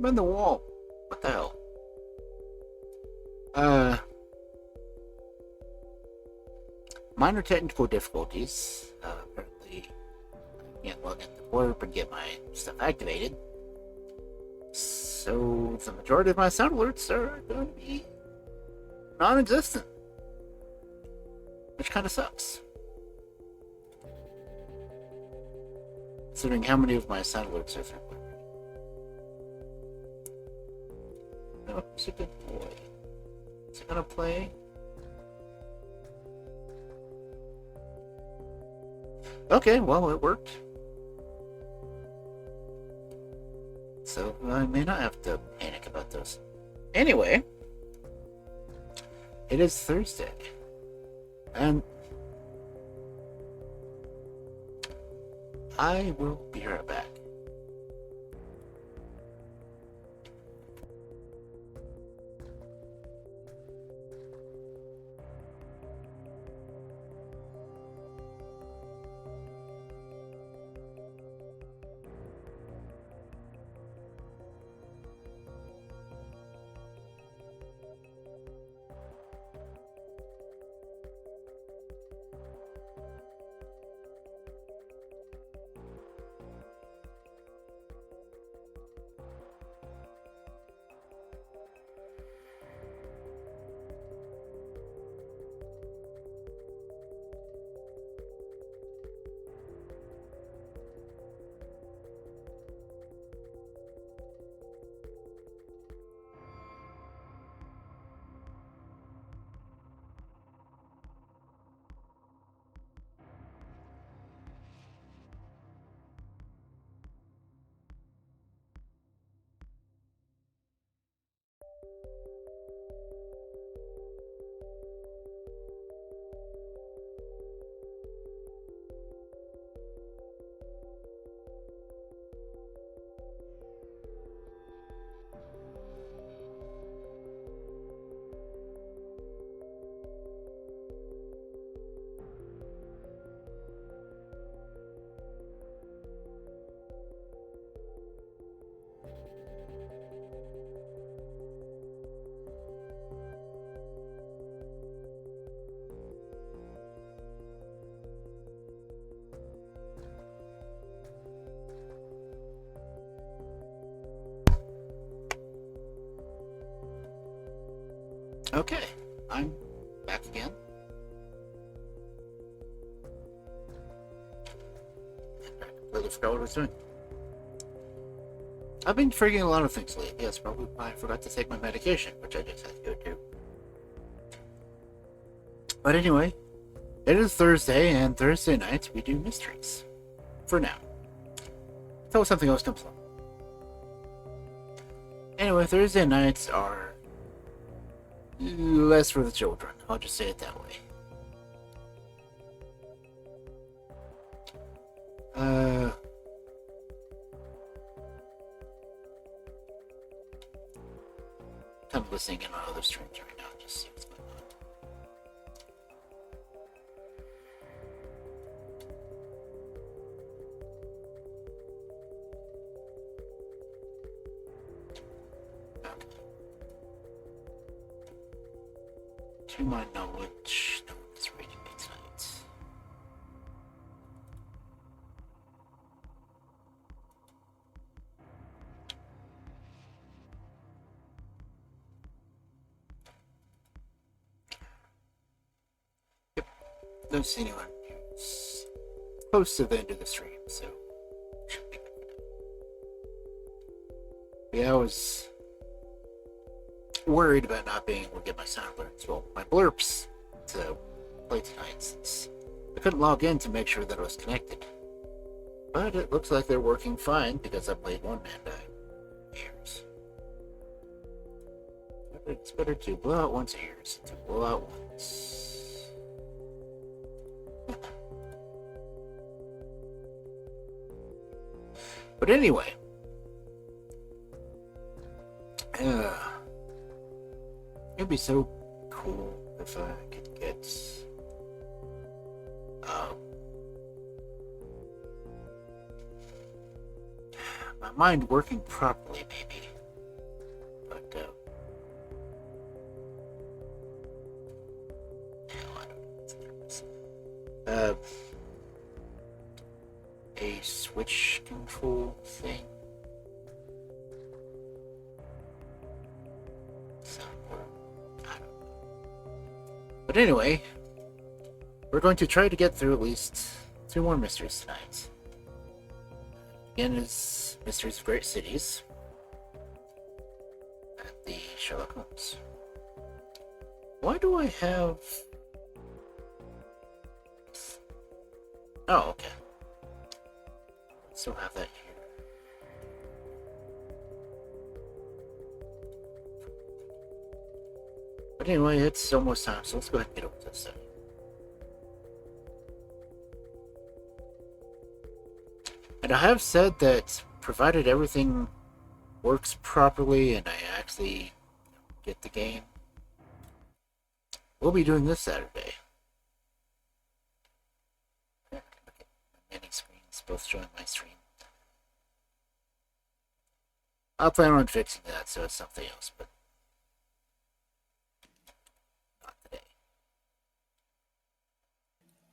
I'm in the wall. What the hell? Uh, Minor technical difficulties. Apparently, I can't log into the blurb and get my stuff activated. So, the majority of my sound alerts are going to be non existent, which kind of sucks. Considering how many of my sound alerts are through. No, it's a good boy. Is it gonna play? Okay, well, it worked. So I may not have to panic about those. Anyway, it is Thursday. And I will be right back. Okay, I'm back again. I completely forgot what I was doing. I've been forgetting a lot of things lately. Yes, probably I forgot to take my medication, which I just had to go do. But anyway, it is Thursday, and Thursday nights we do mysteries. For now. Until something else comes along. Anyway, Thursday nights are less for the children. I'll just say it that way. I'm listening in on other streams right now. Just see what's going on. Okay. To my knowledge, no one's reading me tonight. Yep, don't see anyone who's close to the end of the stream, so should be good. Yeah, I was worried about not being able to get my sound alerts, well, my blurps to play tonight, since I couldn't log in to make sure that I was connected. But it looks like they're working fine because I played one and years. It's better to blow out once a year than to blow out once. But anyway, it'd be so cool if I could get my mind working properly, maybe. uh, a switch control thing. Somewhere. I don't know. But anyway, we're going to try to get through at least 2 more mysteries tonight. Again is Mysteries of Great Cities and the Sherlock Holmes. Why do I have... Oh, okay. I still have that here. But anyway, it's almost time, so let's go ahead and get over to this study. And I have said that provided everything works properly and I actually get the game, we'll be doing this Saturday. Many screens, both showing my stream. I'll plan on fixing that, so it's something else, but not today.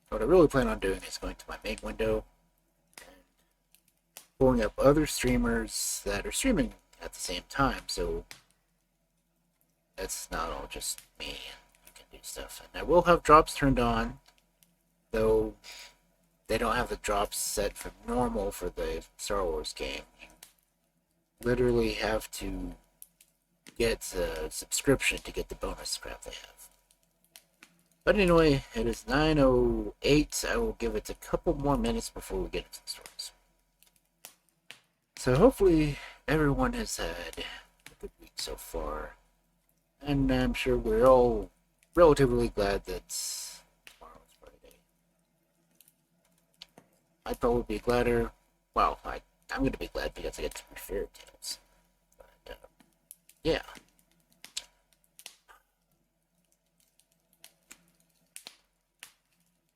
What I really plan on doing is going to my main window and pulling up other streamers that are streaming at the same time, so it's not all just me and you can do stuff. And I will have drops turned on, though they don't have the drops set for normal for the Star Wars game. You literally have to get a subscription to get the bonus crap they have. But anyway, it is 9:08. I will give it a couple more minutes before we get into the stories. So hopefully everyone has had a good week so far. And I'm sure we're all relatively glad that tomorrow's Friday. I'd probably be gladder. Well, I'm going to be glad because I get to read fairy tales. But, yeah.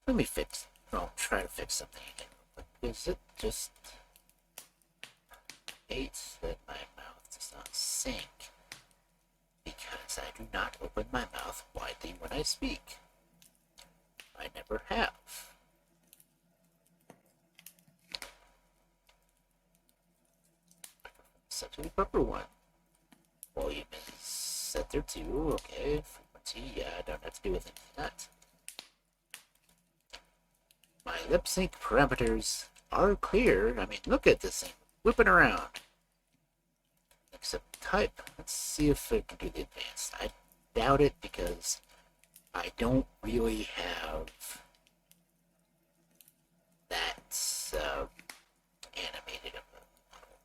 Let me fix. I'll try to fix something again. But is it just... hates that my mouth does not sink because I do not open my mouth widely when I speak. I never have. Set to the proper one. Volume is set there too. Okay. Frequency, yeah, I don't have to do with any of that. My lip sync parameters are clear. I mean, look at this thing whipping around. Except type. Let's see if it can do the advanced. I doubt it because I don't really have that animated of a model,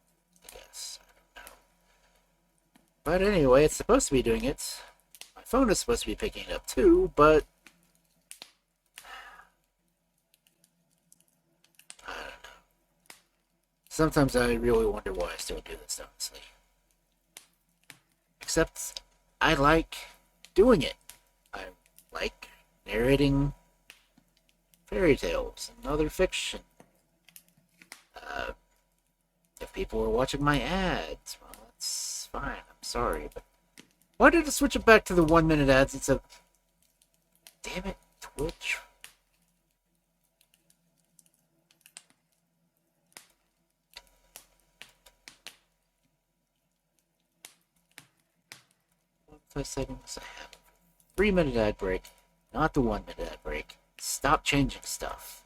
I guess. I don't know. But anyway, it's supposed to be doing it. My phone is supposed to be picking it up too, but I don't know. Sometimes I really wonder why I still do this, honestly. Except, I like doing it. I like narrating fairy tales and other fiction. If people are watching my ads, well, that's fine. I'm sorry, but why did it switch it back to the 1-minute ads? It's a... Damn it, Twitch. Settings. I have a 3-minute ad break, not the 1-minute ad break. Stop changing stuff.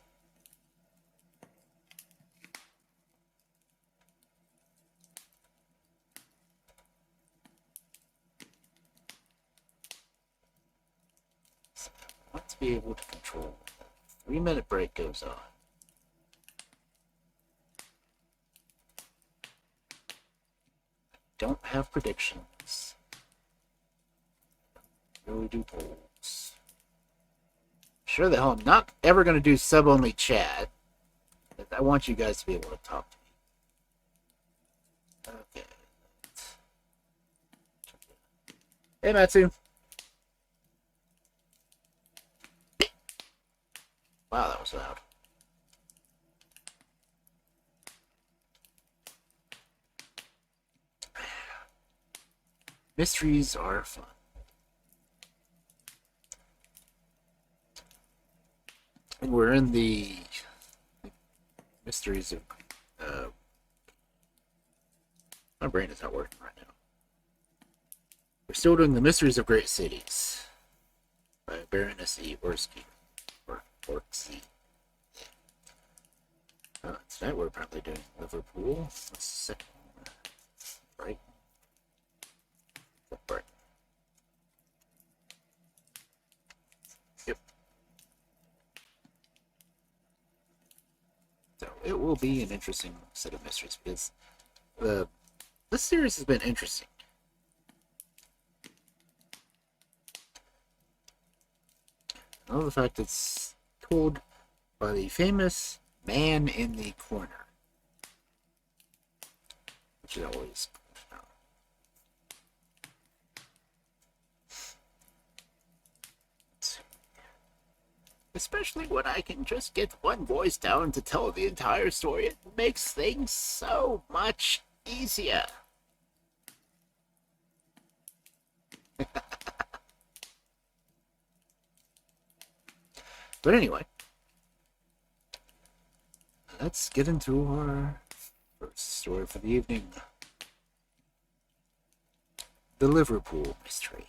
So I want to be able to control when the 3-minute break goes on. I don't have predictions. Really do polls. Sure the hell I'm not ever going to do sub-only chat. I want you guys to be able to talk to me. Okay. Hey, Matsu. Wow, that was loud. Mysteries are fun. And we're in the mysteries of. My brain is not working right now. We're still doing the mysteries of great cities by Baroness E. Orczy. Orczy. Tonight we're probably doing Liverpool. What's the second one? Brighton. Brighton. Yep. So it will be an interesting set of mysteries because this series has been interesting. I love the fact it's told by the famous man in the corner, which is always cool. Especially when I can just get one voice down to tell the entire story. It makes things so much easier. But anyway, let's get into our first story for the evening. The Liverpool Mystery.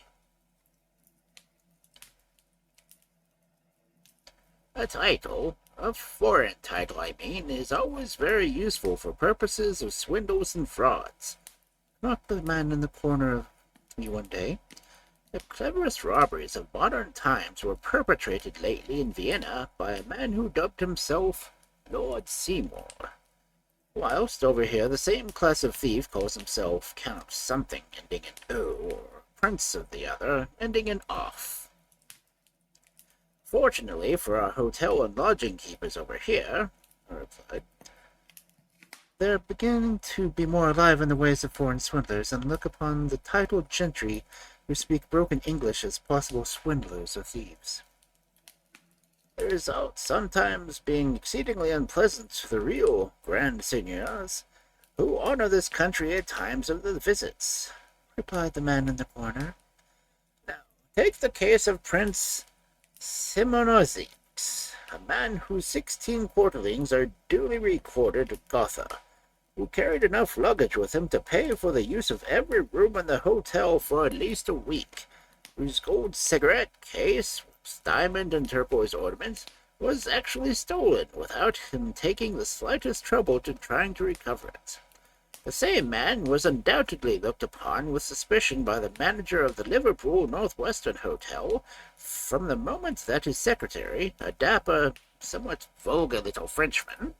A title, a foreign title I mean, is always very useful for purposes of swindles and frauds. Knocked the man in the corner to me one day. The cleverest robberies of modern times were perpetrated lately in Vienna by a man who dubbed himself Lord Seymour. Whilst over here the same class of thief calls himself Count something ending in O, or Prince of the other ending in off. Fortunately for our hotel and lodging keepers over here, I replied, they're beginning to be more alive in the ways of foreign swindlers and look upon the titled gentry who speak broken English as possible swindlers or thieves. The result sometimes being exceedingly unpleasant to the real grand seigneurs, who honor this country at times of their visits, replied the man in the corner. Now, take the case of Prince Simonozix, a man whose 16 quarterlings are duly recorded at Gotha, who carried enough luggage with him to pay for the use of every room in the hotel for at least a week, whose gold cigarette case, with diamond and turquoise ornaments, was actually stolen without him taking the slightest trouble to trying to recover it. The same man was undoubtedly looked upon with suspicion by the manager of the Liverpool Northwestern Hotel from the moment that his secretary, a dapper, somewhat vulgar little Frenchman,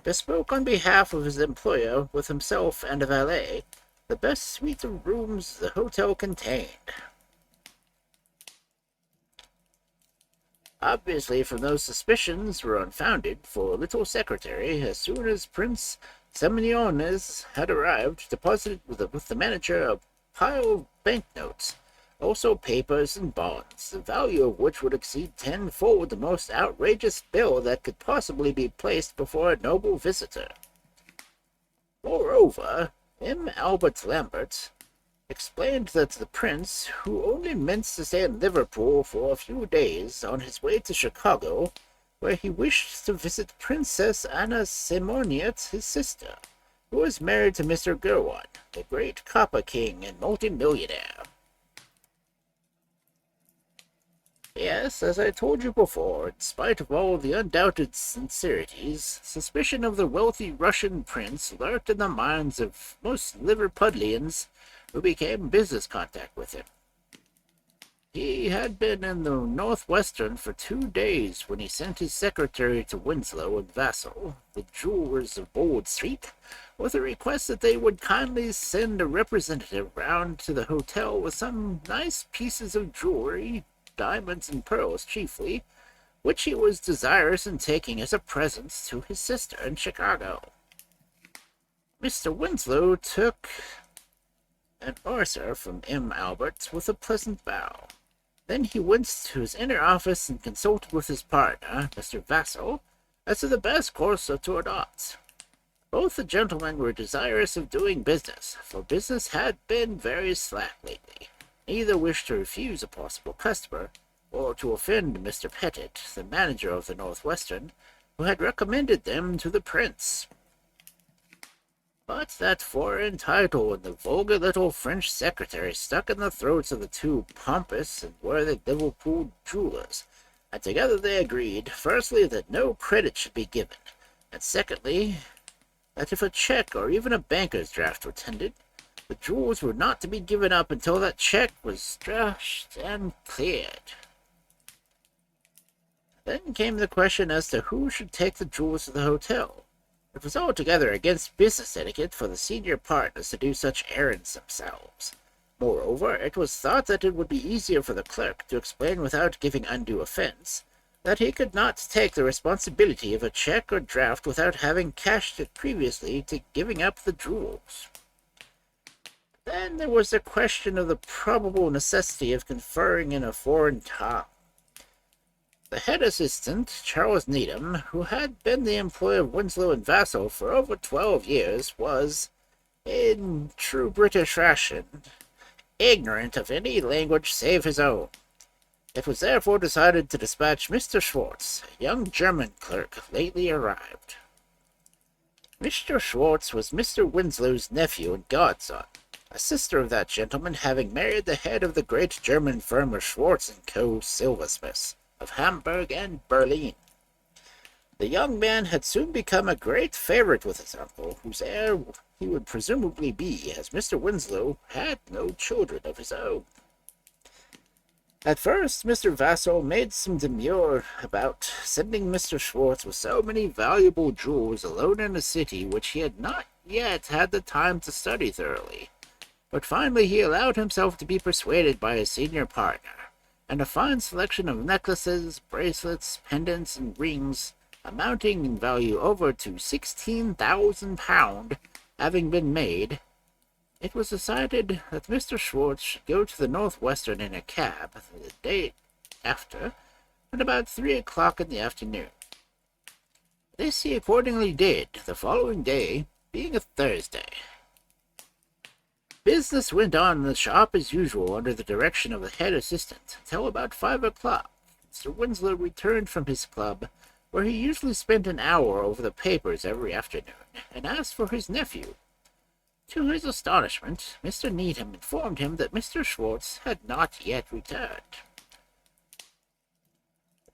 bespoke on behalf of his employer with himself and a valet the best suite of rooms the hotel contained. Obviously, from those suspicions were unfounded, for little secretary, as soon as Prince Semyones had arrived, deposited with the manager a pile of banknotes, also papers and bonds, the value of which would exceed tenfold the most outrageous bill that could possibly be placed before a noble visitor. Moreover, M. Albert Lambert explained that the prince, who only meant to stay in Liverpool for a few days, on his way to Chicago, where he wished to visit Princess Anna Simoniet, his sister, who was married to Mr. Gurwan, the great copper king and multimillionaire. Yes, as I told you before, in spite of all the undoubted sincerities, suspicion of the wealthy Russian prince lurked in the minds of most Liverpudlians who became in business contact with him. He had been in the Northwestern for 2 days when he sent his secretary to Winslow and Vassall, the jewelers of Bold Street, with a request that they would kindly send a representative round to the hotel with some nice pieces of jewelry, diamonds and pearls chiefly, which he was desirous in taking as a present to his sister in Chicago. Mr. Winslow took an answer from M. Albert with a pleasant bow. Then he went to his inner office and consulted with his partner, Mr. Vassall, as to the best course to adopt. Both the gentlemen were desirous of doing business, for business had been very slack lately. Neither wished to refuse a possible customer, or to offend Mr. Pettit, the manager of the Northwestern, who had recommended them to the prince. But that foreign title and the vulgar little French secretary stuck in the throats of the two pompous and worthy Liverpool jewelers, and together they agreed, firstly, that no credit should be given, and secondly, that if a check or even a banker's draft were tendered, the jewels were not to be given up until that check was cashed and cleared. Then came the question as to who should take the jewels to the hotel. It was altogether against business etiquette for the senior partners to do such errands themselves. Moreover, it was thought that it would be easier for the clerk to explain without giving undue offense that he could not take the responsibility of a check or draft without having cashed it previously to giving up the jewels. Then there was the question of the probable necessity of conferring in a foreign tongue. The head assistant, Charles Needham, who had been the employee of Winslow and Vassall for over 12 years, was, in true British fashion, ignorant of any language save his own. It was therefore decided to dispatch Mr. Schwartz, a young German clerk lately arrived. Mr. Schwartz was Mr. Winslow's nephew and godson, a sister of that gentleman having married the head of the great German firm of Schwartz & Co. silversmiths, of Hamburg and Berlin. The young man had soon become a great favorite with his uncle, whose heir he would presumably be, as Mr. Winslow had no children of his own. At first, Mr. Vassall made some demur about sending Mr. Schwartz with so many valuable jewels alone in a city which he had not yet had the time to study thoroughly, but finally he allowed himself to be persuaded by his senior partner, and a fine selection of necklaces, bracelets, pendants, and rings, amounting in value over to £16,000, having been made, it was decided that Mr. Schwartz should go to the Northwestern in a cab the day after, at about 3 o'clock in the afternoon. This he accordingly did, the following day being a Thursday. Business went on in the shop as usual under the direction of the head assistant until about 5 o'clock. Mr. Winslow returned from his club, where he usually spent an hour over the papers every afternoon, and asked for his nephew. To his astonishment, Mr. Needham informed him that Mr. Schwartz had not yet returned.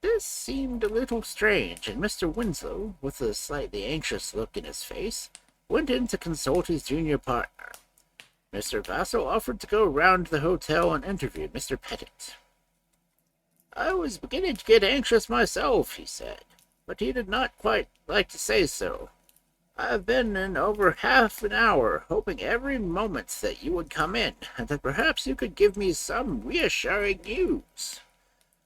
This seemed a little strange, and Mr. Winslow, with a slightly anxious look in his face, went in to consult his junior partner. Mr. Vassall offered to go round to the hotel and interview Mr. Pettit. I was beginning to get anxious myself, he said, but he did not quite like to say so. I have been in over half an hour, hoping every moment that you would come in, and that perhaps you could give me some reassuring news.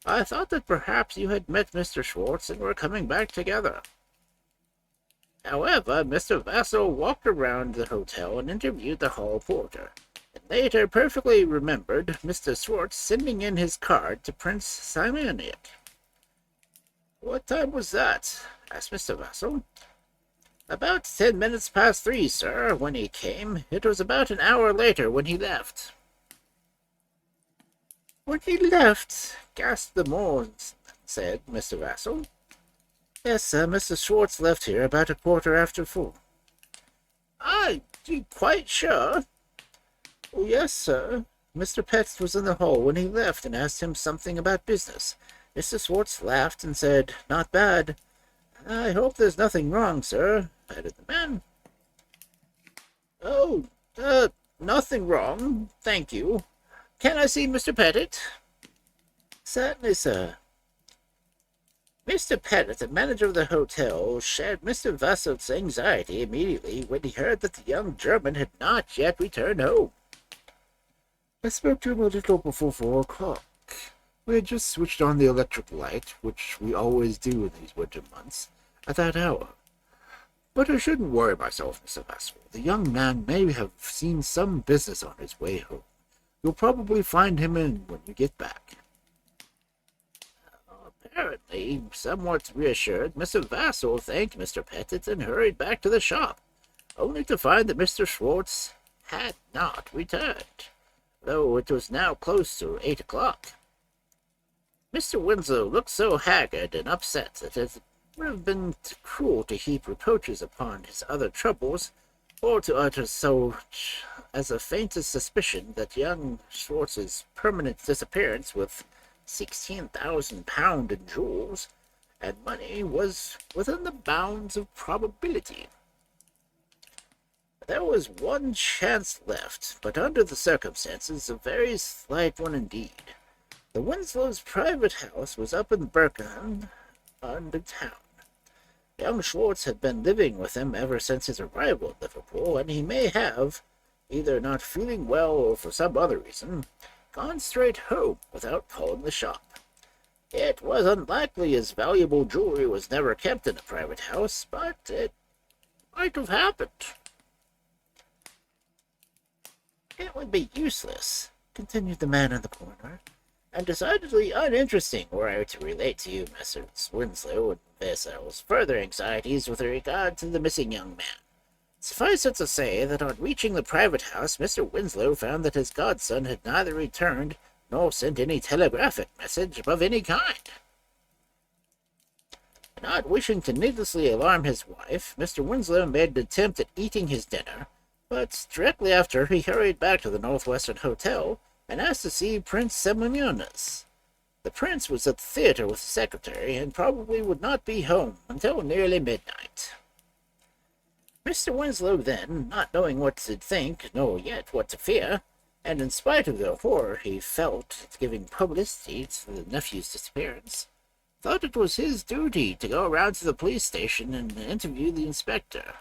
I thought that perhaps you had met Mr. Schwartz and were coming back together. However, Mr. Vassall walked around the hotel and interviewed the hall porter, and later perfectly remembered Mr. Schwartz sending in his card to Prince Simeonic. What time was that? Asked Mr. Vassall. About 10 minutes past 3, sir, when he came. It was about an hour later when he left. When he left, gasped the Morns, said Mr. Vassall. Yes, sir, Mr. Schwartz left here about 4:15. Are you quite sure? Oh, yes, sir. Mr. Pettit was in the hall when he left and asked him something about business. Mr. Schwartz laughed and said, Not bad. I hope there's nothing wrong, sir, added the man. Oh, nothing wrong, thank you. Can I see Mr. Pettit? Certainly, sir. Mr. Pettit, the manager of the hotel, shared Mr. Vassall's anxiety immediately when he heard that the young German had not yet returned home. I spoke to him a little before 4 o'clock. We had just switched on the electric light, which we always do in these winter months, at that hour. But I shouldn't worry myself, Mr. Vassall. The young man may have seen some business on his way home. You'll probably find him in when you get back. Apparently, somewhat reassured, Mr. Vassall thanked Mr. Pettit and hurried back to the shop, only to find that Mr. Schwartz had not returned, though it was now close to 8 o'clock. Mr. Winslow looked so haggard and upset that it would have been cruel to heap reproaches upon his other troubles, or to utter so as a faintest suspicion that young Schwartz's permanent disappearance with £16,000 in jewels and money was within the bounds of probability. There was one chance left, but under the circumstances, a very slight one indeed. The Winslow's private house was up in Birkenhead, under town. Young Schwartz had been living with him ever since his arrival at Liverpool, and he may have, either not feeling well or for some other reason, gone straight home without calling the shop. It was unlikely his valuable jewelry was never kept in a private house, but it might have happened. It would be useless, continued the man in the corner, and decidedly uninteresting were I to relate to you, Messrs. Winslow and Vessel's further anxieties with regard to the missing young man. Suffice it to say that on reaching the private house, Mr. Winslow found that his godson had neither returned nor sent any telegraphic message of any kind. Not wishing to needlessly alarm his wife, Mr. Winslow made an attempt at eating his dinner, but directly after he hurried back to the Northwestern Hotel and asked to see Prince Semyonis. The prince was at the theater with the secretary, and probably would not be home until nearly midnight. Mr. Winslow then, not knowing what to think, nor yet what to fear, and in spite of the horror he felt at giving publicity to the nephew's disappearance, thought it was his duty to go around to the police station and interview the inspector.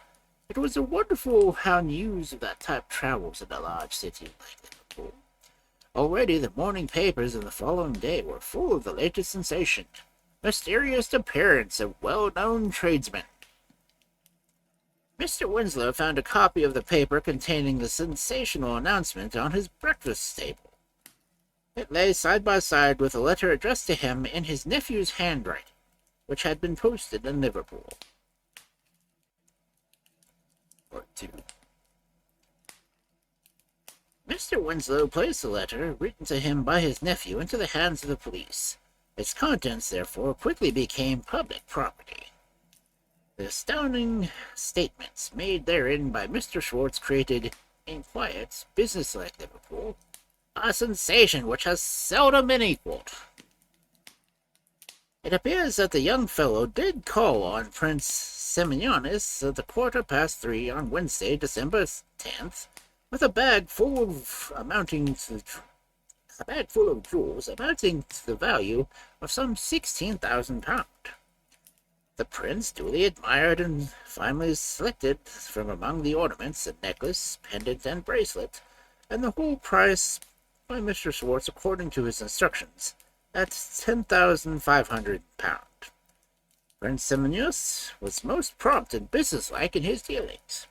It was wonderful how news of that type travels in a large city like Liverpool. Already the morning papers of the following day were full of the latest sensation: mysterious appearance of well-known tradesmen. Mr. Winslow found a copy of the paper containing the sensational announcement on his breakfast table. It lay side by side with a letter addressed to him in his nephew's handwriting, which had been posted in Liverpool. Part 2. Mr. Winslow placed the letter, written to him by his nephew, into the hands of the police. Its contents, therefore, quickly became public property. The astounding statements made therein by Mr. Schwartz created, in quiet, business-like Liverpool, a sensation which has seldom been equaled. It appears that the young fellow did call on Prince Semyonis at 3:15 on Wednesday, December 10th, with a bag full of jewels amounting to the value of some £16,000. The prince duly admired and finally selected from among the ornaments a necklace, pendant, and bracelet, and the whole price by Mr. Schwartz according to his instructions, at £10,500. Prince Semyonis was most prompt and businesslike in his dealings.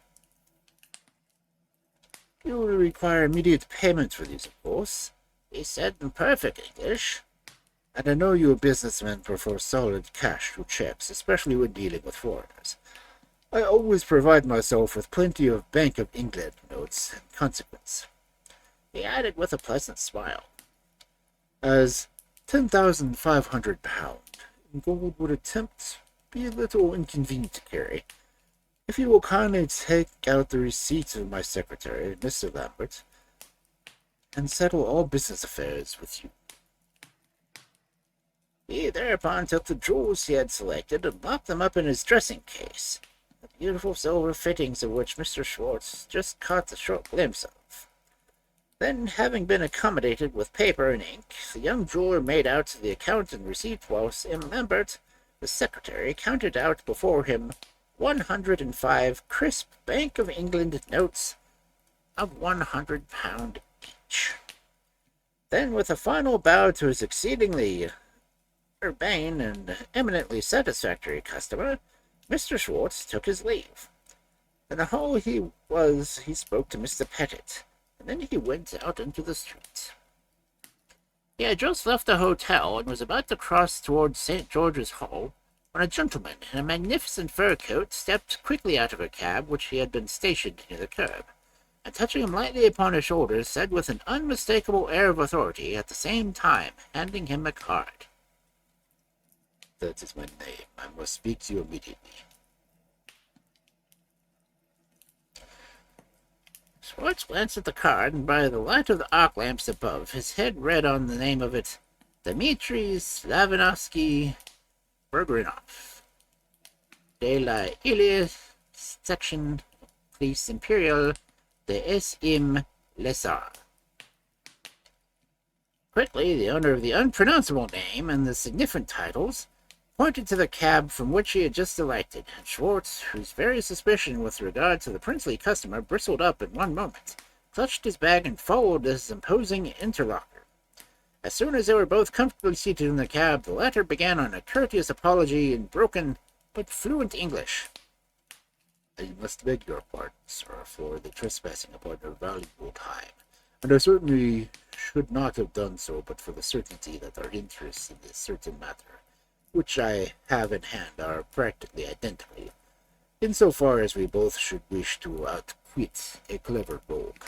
"You will require immediate payment for these, of course," he said in perfect English. "And I know you businessmen prefer solid cash to checks, especially when dealing with foreigners. I always provide myself with plenty of Bank of England notes in consequence," he added with a pleasant smile, "as £10,500 in gold would be a little inconvenient to carry. If you will kindly take out the receipts of my secretary, Mr. Lambert, and settle all business affairs with you." He thereupon took the jewels he had selected and locked them up in his dressing-case, the beautiful silver fittings of which Mr. Schwartz just caught a short glimpse of. Then, having been accommodated with paper and ink, the young jeweler made out the account and receipt, whilst M. Lambert, the secretary, counted out before him 105 crisp Bank of England notes of £100 each. Then, with a final bow to his exceedingly urbane and eminently satisfactory customer, Mr. Schwartz took his leave. In the hall he spoke to Mr. Pettit, and then he went out into the street. He had just left the hotel and was about to cross towards St. George's Hall when a gentleman in a magnificent fur coat stepped quickly out of a cab which he had been stationed near the curb, and touching him lightly upon his shoulder, said with an unmistakable air of authority, at the same time handing him a card, That is my name. I must speak to you immediately. Schwartz glanced at the card, and by the light of the arc lamps above, his head read on the name of it, Dmitri Slavinovsky Bergrinov, de la Ilie Section Police Imperial de S.M. Lesar. Quickly, the owner of the unpronounceable name and the significant titles pointed to the cab from which he had just alighted, and Schwartz, whose very suspicion with regard to the princely customer bristled up in one moment, clutched his bag and followed his imposing interlocutor. As soon as they were both comfortably seated in the cab, the latter began on a courteous apology in broken but fluent English. I must beg your pardon, sir, for the trespassing upon your valuable time, and I certainly should not have done so but for the certainty that our interests in this certain matter, which I have in hand, are practically identical, insofar as we both should wish to outwit a clever rogue.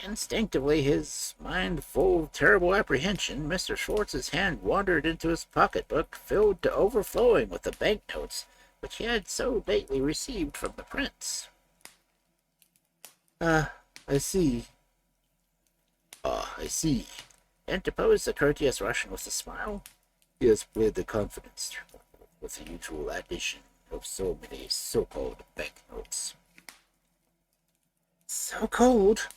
Instinctively, his mind full of terrible apprehension, Mr. Schwartz's hand wandered into his pocketbook, filled to overflowing with the banknotes which he had so lately received from the prince. I see. I see, interposed the courteous Russian with a smile. He has played the confidence with the usual addition of so many so-called banknotes. So-called?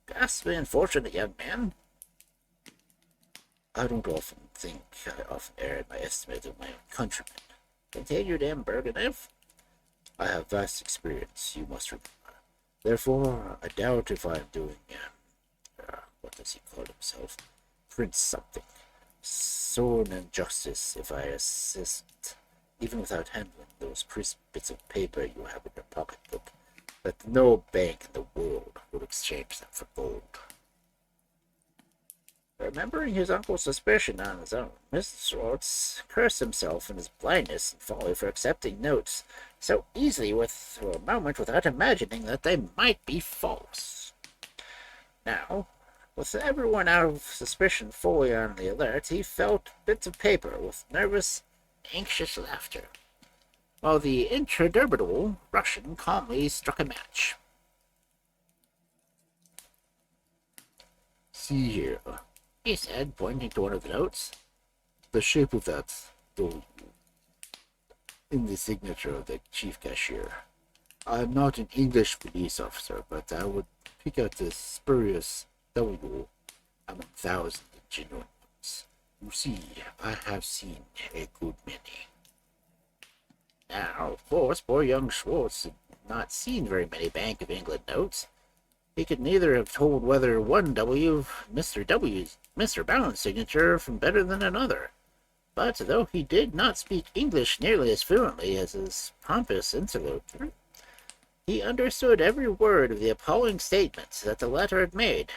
Gasped the unfortunate young man. I don't often think I often err in my estimate of my own countrymen, continued M. Berganev. I have vast experience, you must remember. Therefore, I doubt if I am doing, what does he call himself? Prince something. So an injustice if I assist, even without handling those crisp bits of paper you have in your pocketbook, that no bank in the world would exchange them for gold. Remembering his uncle's suspicion on his own, Mr. Schwartz cursed himself in his blindness and folly for accepting notes so easily for a moment without imagining that they might be false. Now, with everyone out of suspicion fully on the alert, he felt bits of paper with nervous, anxious laughter, while the imperturbable Russian calmly struck a match. See here, he said, pointing to one of the notes. The shape of that W in the signature of the chief cashier. I'm not an English police officer, but I would pick out the spurious W among thousands of genuine ones. You see, I have seen a good many. Now, of course, poor young Schwartz had not seen very many Bank of England notes. He could neither have told whether one W, Mr. Bound's signature, from better than another. But though he did not speak English nearly as fluently as his pompous interlocutor, he understood every word of the appalling statements that the latter had made.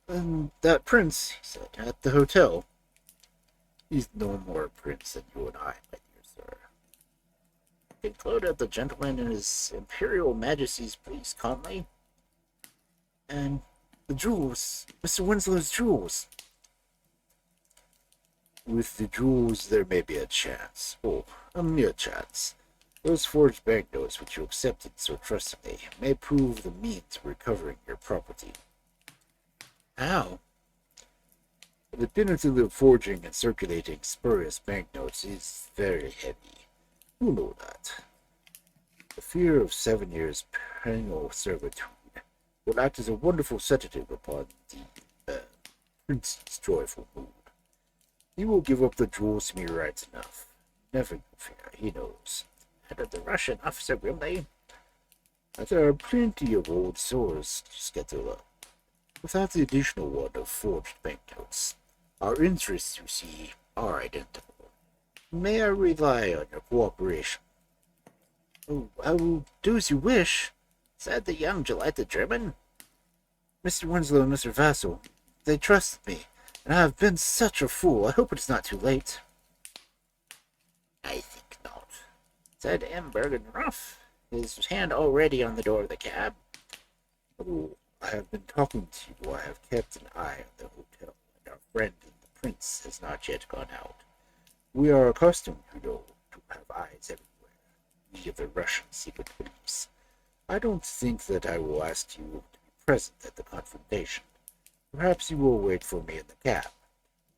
That prince, he said, at the hotel. He's no more a prince than you and I, my dear sir, concluded the gentleman in his Imperial Majesty's police calmly. And the jewels, Mr. Winslow's jewels. With the jewels there may be a chance. Oh, a mere chance. Those forged banknotes which you accepted so trustingly may prove the means of recovering your property. How? The penalty of forging and circulating spurious banknotes is very heavy. You know that. The fear of 7 years' penal servitude will act as a wonderful sedative upon the prince's joyful mood. He will give up the jewels to me right enough. Never you fear, he knows, added the Russian officer grimly. There are plenty of old sores to schedule up, without the additional one of forged banknotes. Our interests, you see, are identical. May I rely on your cooperation? Oh, I will do as you wish, said the young delighted German. Mr. Winslow and Mr. Vassal, they trusted me, and I have been such a fool. I hope it is not too late. I think not, said M. Bergenroff, his hand already on the door of the cab. Oh, I have been talking to you. I have kept an eye on the hotel, and our friend the prince has not yet gone out. We are accustomed, you know, to have eyes everywhere. We of the Russian secret police. I don't think that I will ask you to be present at the confrontation. Perhaps you will wait for me in the cab.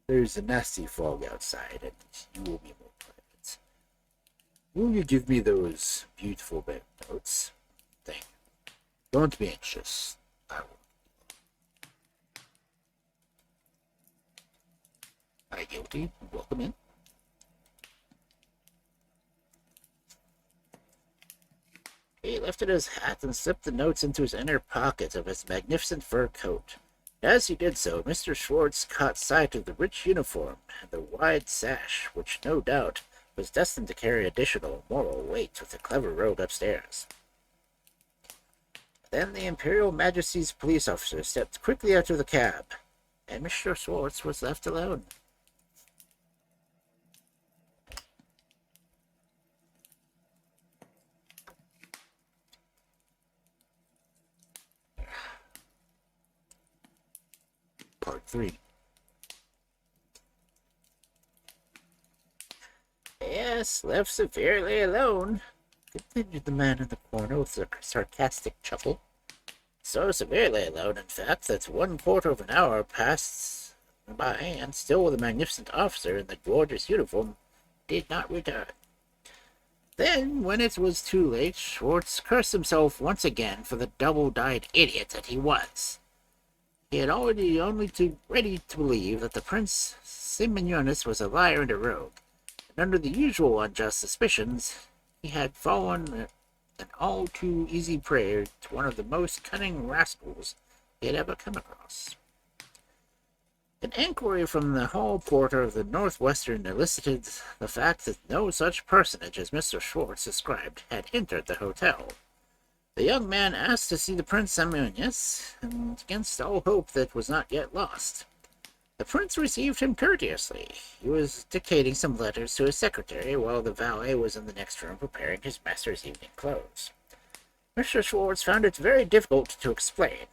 There is a nasty fog outside, and you will be more private. Will you give me those beautiful banknotes? Thank you. Don't be anxious. I will. I guilty. Welcome in. He lifted his hat and slipped the notes into his inner pocket of his magnificent fur coat. As he did so, Mr. Schwartz caught sight of the rich uniform and the wide sash, which no doubt was destined to carry additional moral weight with the clever rogue upstairs. Then the Imperial Majesty's police officer stepped quickly out of the cab, and Mr. Schwartz was left alone. Part 3. Yes, left severely alone, continued the man in the corner with a sarcastic chuckle. So severely alone, in fact, that 1/4 of an hour passed by, and still the magnificent officer in the gorgeous uniform did not return. Then, when it was too late, Schwartz cursed himself once again for the double-dyed idiot that he was. He had already ready to believe that the Prince Simeonis was a liar and a rogue, and under the usual unjust suspicions, he had fallen an all too easy prey to one of the most cunning rascals he had ever come across. An inquiry from the hall porter of the Northwestern elicited the fact that no such personage as Mr. Schwartz described had entered the hotel. The young man asked to see the Prince Simeonis, and against all hope that was not yet lost. The prince received him courteously. He was dictating some letters to his secretary while the valet was in the next room preparing his master's evening clothes. Mr. Schwartz found it very difficult to explain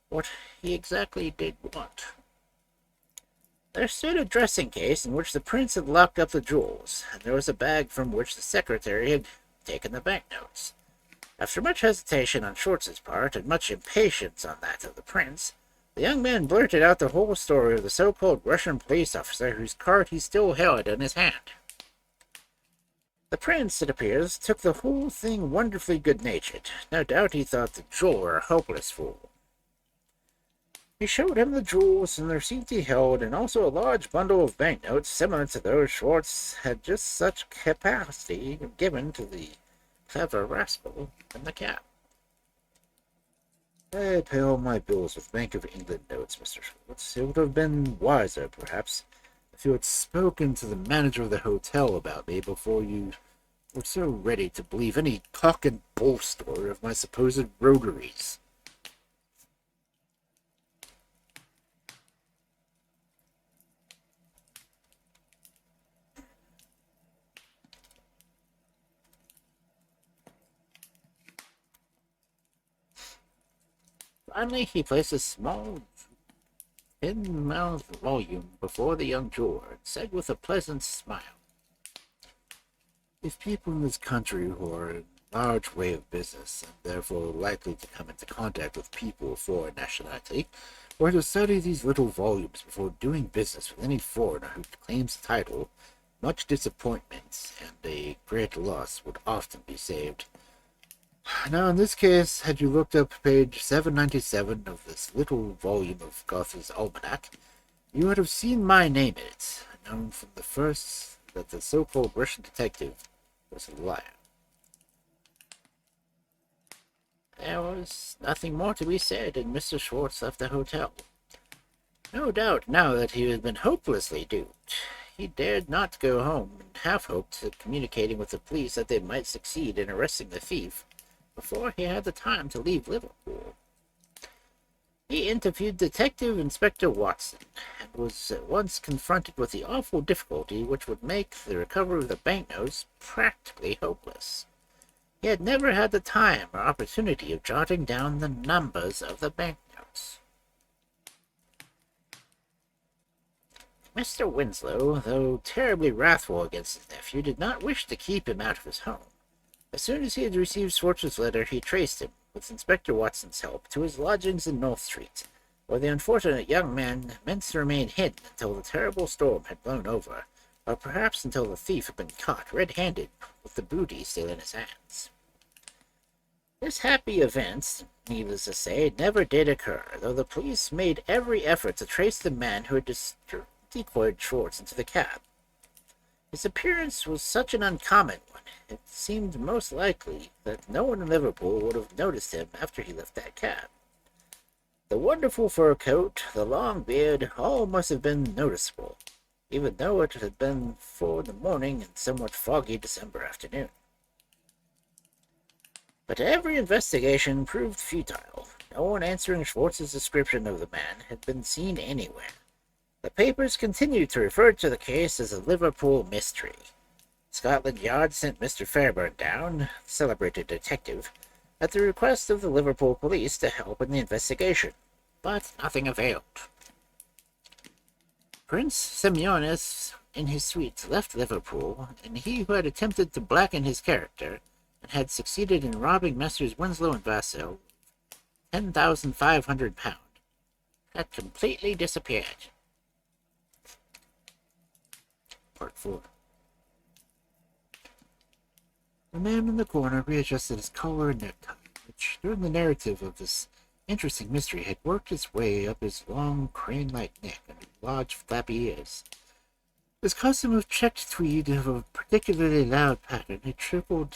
what he exactly did want. There stood a dressing case in which the prince had locked up the jewels, and there was a bag from which the secretary had taken the banknotes. After much hesitation on Schwartz's part, and much impatience on that of the prince, the young man blurted out the whole story of the so-called Russian police officer whose card he still held in his hand. The prince, it appears, took the whole thing wonderfully good-natured. No doubt he thought the jeweler a hopeless fool. He showed him the jewels and the receipt he held, and also a large bundle of banknotes similar to those Schwartz had just such capacity given to the clever rascal in the cab. I pay all my bills with Bank of England notes, Mr. Schwartz. It would have been wiser, perhaps, if you had spoken to the manager of the hotel about me before you were so ready to believe any cock and bull story of my supposed rogueries. Finally, he placed a small, thin-mouthed volume before the young jeweler and said with a pleasant smile, "If people in this country who are in large way of business, and therefore likely to come into contact with people of foreign nationality, were to study these little volumes before doing business with any foreigner who claims the title, much disappointment and a great loss would often be saved. Now, in this case, had you looked up page 797 of this little volume of Gotha's Almanac, you would have seen my name in it, known from the first that the so-called Russian detective was a liar." There was nothing more to be said, and Mr. Schwartz left the hotel. No doubt, now that he had been hopelessly duped, he dared not go home, and half hoped at communicating with the police that they might succeed in arresting the thief before he had the time to leave Liverpool. He interviewed Detective Inspector Watson, and was at once confronted with the awful difficulty which would make the recovery of the banknotes practically hopeless. He had never had the time or opportunity of jotting down the numbers of the banknotes. Mr. Winslow, though terribly wrathful against his nephew, did not wish to keep him out of his home. As soon as he had received Schwartz's letter, he traced him, with Inspector Watson's help, to his lodgings in North Street, where the unfortunate young man meant to remain hidden until the terrible storm had blown over, or perhaps until the thief had been caught red-handed, with the booty still in his hands. This happy event, needless to say, never did occur, though the police made every effort to trace the man who had decoyed Schwartz into the cab. His appearance was such an uncommon one, it seemed most likely that no one in Liverpool would have noticed him after he left that cab. The wonderful fur coat, the long beard, all must have been noticeable, even though it had been 4 in the morning and somewhat foggy December afternoon. But every investigation proved futile. No one answering Schwartz's description of the man had been seen anywhere. The papers continued to refer to the case as a Liverpool Mystery. Scotland Yard sent Mr. Fairburn down, the celebrated detective, at the request of the Liverpool police to help in the investigation, but nothing availed. Prince Semyonis in his suite left Liverpool, and he who had attempted to blacken his character and had succeeded in robbing Messrs. Winslow and Vassell £10,500 had completely disappeared. Part 4. The man in the corner readjusted his collar and necktie, which, during the narrative of this interesting mystery, had worked its way up his long, crane-like neck and large, flappy ears. His costume of checked tweed of a particularly loud pattern had trickled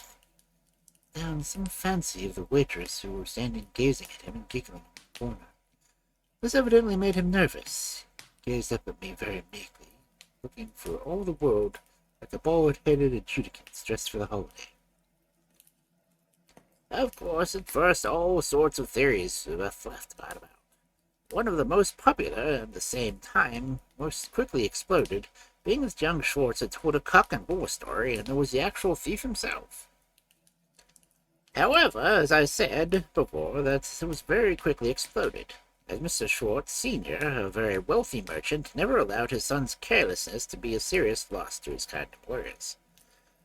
down some fancy of the waitress who were standing gazing at him and giggling in the corner. This evidently made him nervous. He gazed up at me very meekly, looking for all the world like a bald-headed adjudicant dressed for the holiday. Of course, at first all sorts of theories were left about. One of the most popular, and at the same time most quickly exploded, being that young Schwartz had told a cock and bull story, and there was the actual thief himself. However, as I said before, that it was very quickly exploded, as Mr. Schwartz, Sr., a very wealthy merchant, never allowed his son's carelessness to be a serious loss to his kind employers.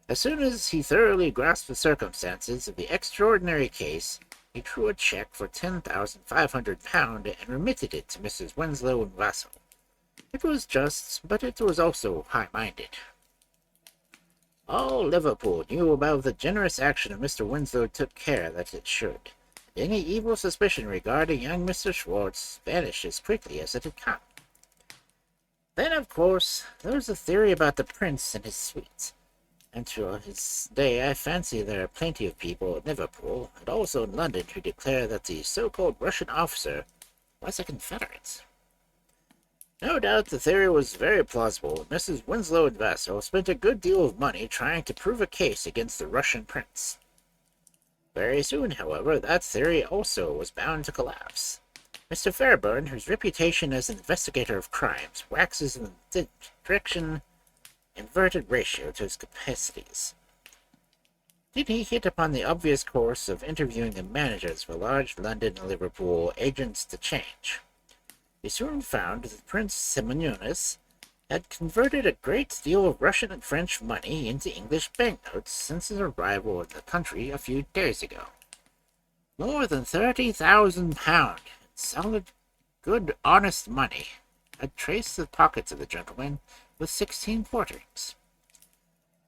As soon as he thoroughly grasped the circumstances of the extraordinary case, he drew a check for £10,500 and remitted it to Mrs. Winslow and Vassell. It was just, but it was also high-minded. All Liverpool knew about the generous action of Mr. Winslow took care that it should. Any evil suspicion regarding young Mr. Schwartz vanished as quickly as it had come. Then, of course, there was a theory about the prince and his suite. And to this day I fancy there are plenty of people in Liverpool, and also in London, who declare that the so-called Russian officer was a Confederate. No doubt the theory was very plausible, and Mrs. Winslow and Vassell spent a good deal of money trying to prove a case against the Russian prince. Very soon, however, that theory also was bound to collapse. Mr. Fairburn, whose reputation as an investigator of crimes waxes in the direction inverted ratio to his capacities, did he hit upon the obvious course of interviewing the managers for large London and Liverpool agents to change. He soon found that Prince Semyonis had converted a great deal of Russian and French money into English banknotes since his arrival in the country a few days ago. More than £30,000 in solid, good, honest money had traced the pockets of the gentleman with 16 quarterings.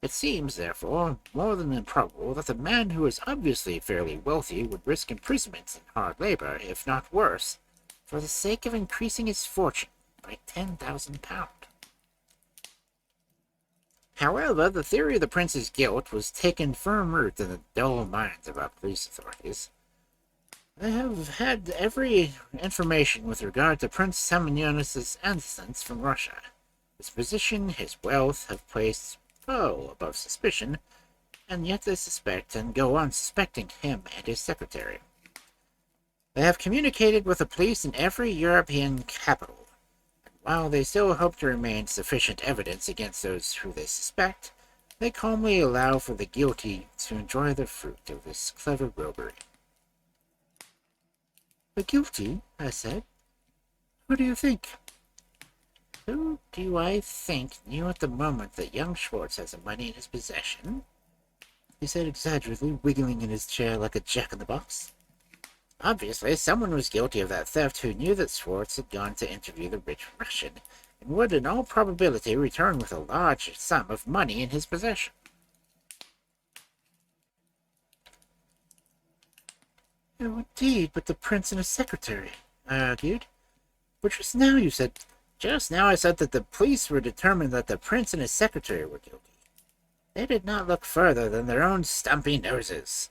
It seems, therefore, more than improbable that the man who is obviously fairly wealthy would risk imprisonment and hard labor, if not worse, for the sake of increasing his fortune by £10,000. However, the theory of the prince's guilt was taken firm root in the dull minds of our police authorities. They have had every information with regard to Prince Semyonis's innocence from Russia. His position, his wealth, have placed above suspicion, and yet they suspect and go on suspecting him and his secretary. They have communicated with the police in every European capital, and while they still hope to remain sufficient evidence against those who they suspect, They calmly allow for the guilty to enjoy the fruit of this clever robbery. The guilty? I said. Who do you think? Who do I think knew at the moment that young Schwartz has the money in his possession? He said exaggeratedly, wiggling in his chair like a jack-in-the-box. Obviously, someone was guilty of that theft who knew that Schwartz had gone to interview the rich Russian, and would in all probability return with a large sum of money in his possession. Oh, indeed, but the prince and his secretary, I argued. But just now you said... Just now I said that the police were determined that the prince and his secretary were guilty. They did not look further than their own stumpy noses.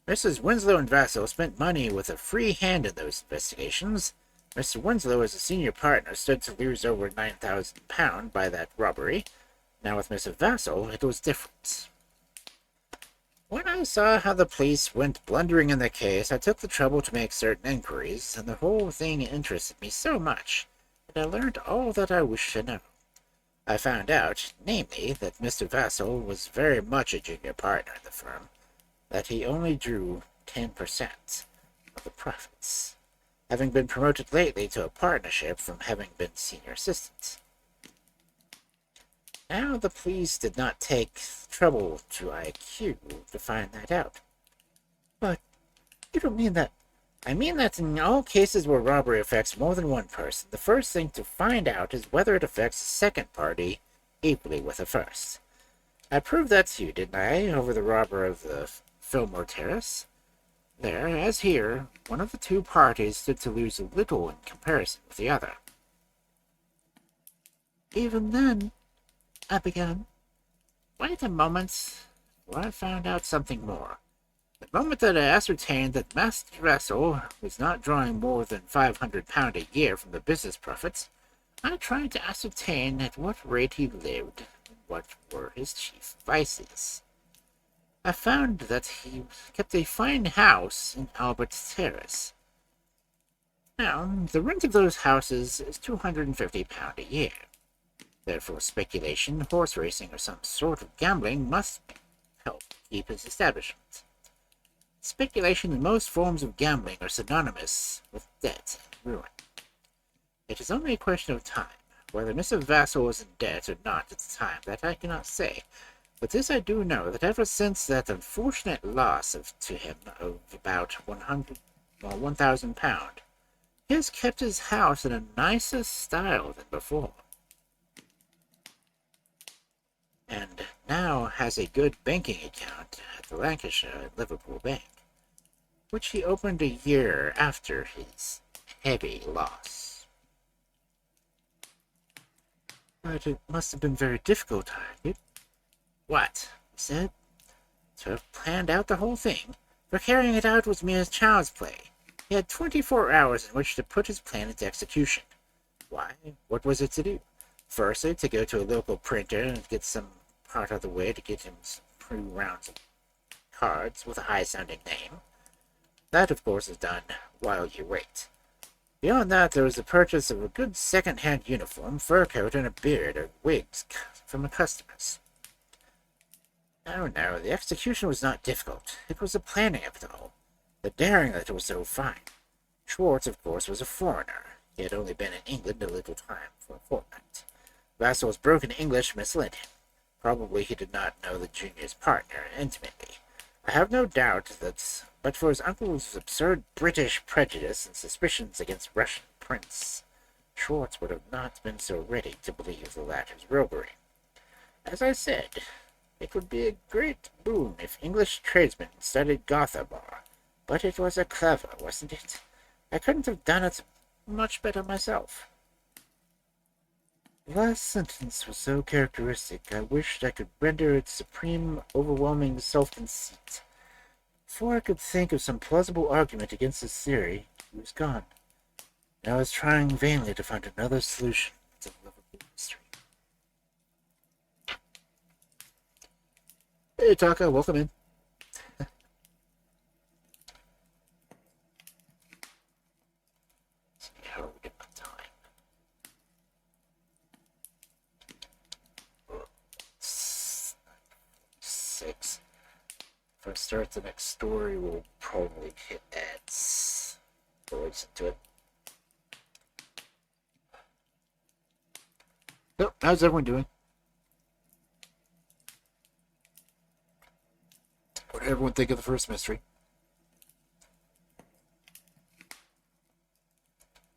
Mrs. Winslow and Vassall spent money with a free hand in those investigations. Mr. Winslow, as a senior partner, stood to lose over £9,000 by that robbery. Now with Mrs. Vassall, it was different. When I saw how the police went blundering in the case, I took the trouble to make certain inquiries, and the whole thing interested me so much that I learned all that I wished to know. I found out, namely, that Mr. Vassall was very much a junior partner in the firm, that he only drew 10% of the profits, having been promoted lately to a partnership from having been senior assistant. Now the police did not take trouble to IQ to find that out. But you don't mean that... I mean that in all cases where robbery affects more than one person, the first thing to find out is whether it affects the second party equally with the first. I proved that to you, didn't I, over the robber of the Fillmore Terrace? There, as here, one of the two parties stood to lose a little in comparison with the other. Even then, I began. Wait a moment, for I found out something more. The moment that I ascertained that Master Vassall was not drawing more than £500 a year from the business profits, I tried to ascertain at what rate he lived and what were his chief vices. I found that he kept a fine house in Albert Terrace. Now, the rent of those houses is £250 a year. Therefore, speculation, horse racing, or some sort of gambling must help keep his establishment. Speculation and most forms of gambling are synonymous with debt and ruin. It is only a question of time. Whether Mr. Vassall was in debt or not at the time, that I cannot say. But this I do know, that ever since that unfortunate loss to him of about £1,000, he has kept his house in a nicer style than before, and now has a good banking account at the Lancashire and Liverpool Bank, which he opened a year after his heavy loss. But it must have been very difficult, I argued. What? He said. To have planned out the whole thing, for carrying it out was mere child's play. He had 24 hours in which to put his plan into execution. Why, what was it to do? Firstly, to go to a local printer and get some part of the way to get him some pre-rounds of cards with a high-sounding name. That, of course, is done while you wait. Beyond that, there was the purchase of a good second-hand uniform, fur coat, and a beard or wigs from the customers. Oh no, the execution was not difficult. It was the planning of it all, the daring that was so fine. Schwartz, of course, was a foreigner. He had only been in England a little time, for a fortnight. Vassall's broken English misled him. Probably he did not know the junior's partner intimately. I have no doubt that, but for his uncle's absurd British prejudice and suspicions against Russian prince, Schwartz would have not been so ready to believe the latter's roguery. As I said, it would be a great boon if English tradesmen studied Gotha, but it was a clever, wasn't it? I couldn't have done it much better myself. The last sentence was so characteristic, I wished I could render its supreme, overwhelming self-conceit. Before I could think of some plausible argument against his theory, he was gone, and I was trying vainly to find another solution to the Liverpool Mystery. Hey, Taka, welcome in. See how we get my time. I start the next story, we'll probably hit ads. We'll listen to it. So, how's everyone doing? What did everyone think of the first mystery?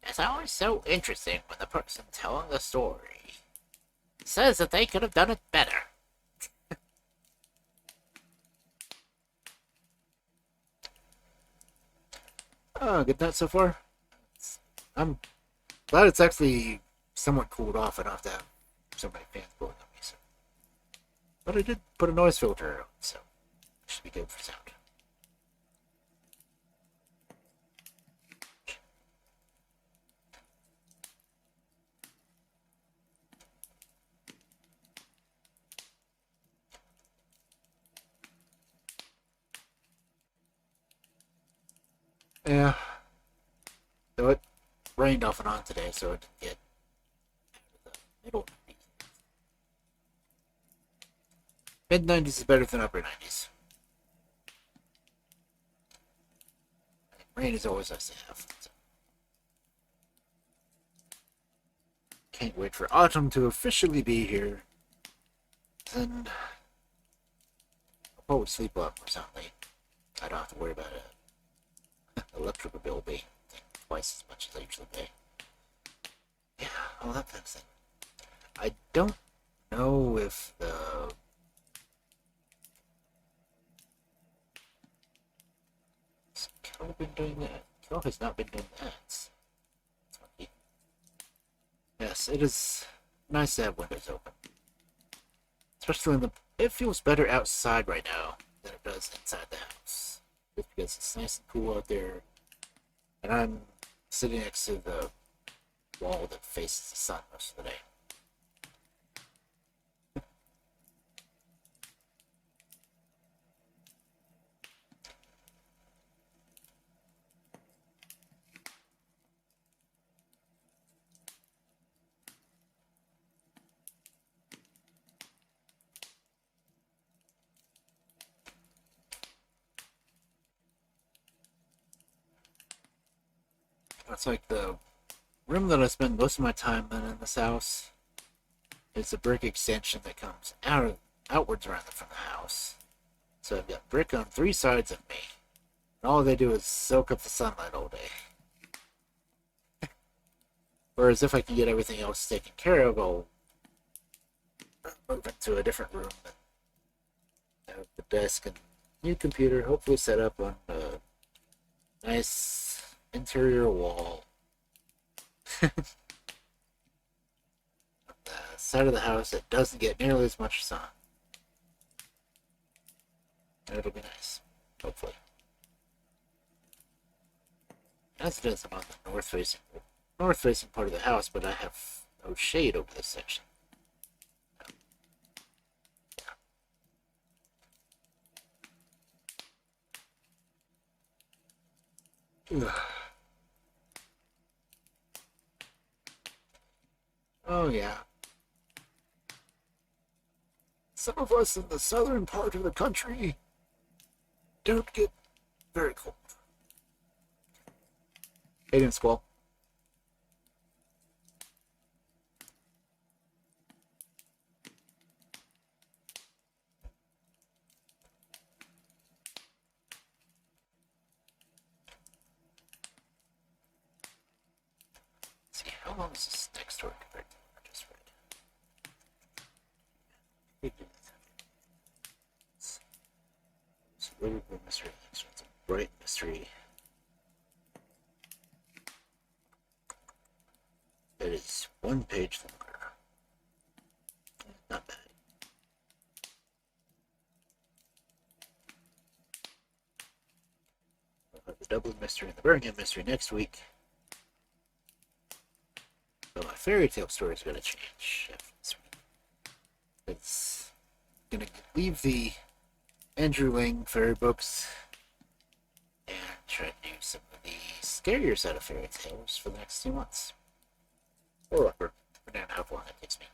It's always so interesting when the person telling the story says that they could have done it better. Oh, good night so far. I'm glad it's actually somewhat cooled off. I don't have to have so many fans blowing on me. So. But I did put a noise filter on, so it should be good for sound. Yeah. So it rained off and on today, so it didn't get out of the middle 90s. Mid 90s is better than upper 90s. Rain is always nice to have. So. Can't wait for autumn to officially be here. Then I'll probably sleep a lot more soundly. I don't have to worry about it. Electrical bill being twice as much as I usually pay. Yeah, all that kind of thing. I don't know if the has Kel been doing that? Kel has not been doing that. Yes, it is nice to have windows open. Especially when it feels better outside right now than it does inside the house. Just because it's nice and cool out there. And I'm sitting next to the wall that faces the sun most of the day. It's like the room that I spend most of my time in this house. It's a brick extension that comes outwards around from the house. So I've got brick on 3 sides of me. And all they do is soak up the sunlight all day. Whereas if I can get everything else taken care of, I'll move into a different room and have the desk and new computer hopefully set up on a nice interior wall. The side of the house that doesn't get nearly as much sun. It'll be nice, hopefully. As it is, I'm on the north facing part of the house, but I have no shade over this section. Ugh. Oh yeah. Some of us in the southern part of the country don't get very cold. Hey, didn't squall. Let's see, how long is this next story compared to what I just read? It's Liverpool Mystery. Next one's a Brighton Mystery. It is 1 page longer. Not bad. We'll have the Dublin Mystery and the Birmingham Mystery next week. But my fairy tale story is going to change after this week. It's going to leave the Andrew Lang fairy books and try to do some of the scarier side of fairy tales for the next 2 months. Or longer, depending on how long it takes me.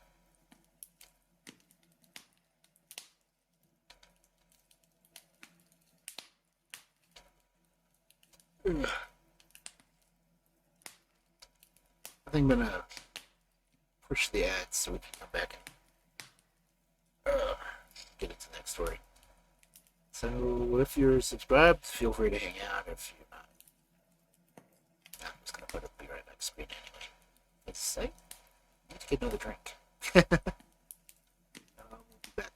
I think I'm gonna push the ads so we can come back and get into the next story. So if you're subscribed, feel free to hang out. If you're not, I'm just gonna put it be right back screen anyway. Let's say, I need to get another drink. We'll be back.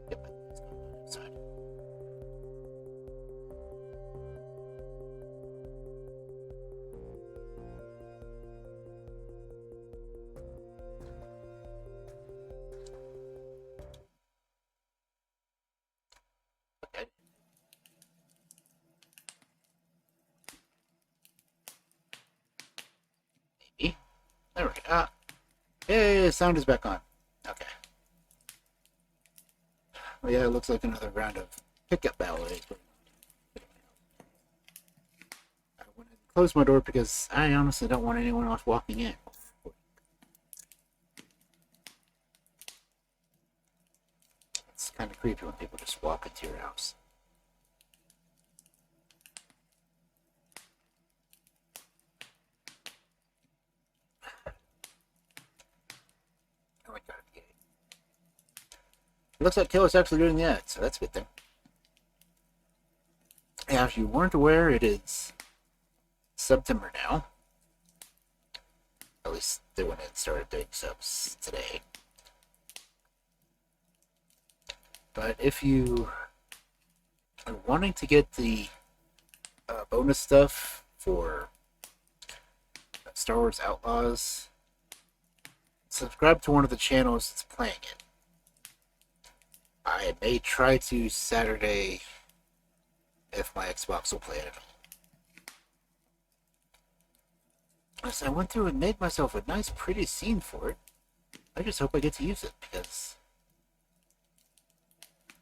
Yep, let's go outside. Okay. Maybe. All right. Hey, sound is back on. Okay. Well, yeah, it looks like another round of pickup ballet. I went and closed my door because I honestly don't want anyone else walking in. It's kind of creepy when people just walk into your house. Oh my god. It looks like Taylor's actually doing the ad, so that's a good thing. Yeah, if you weren't aware, it is September now. At least they went and started doing subs today. But if you are wanting to get the bonus stuff for Star Wars Outlaws, subscribe to one of the channels that's playing it. I may try to Saturday if my Xbox will play it at all. Yes, I went through and made myself a nice, pretty scene for it. I just hope I get to use it, because,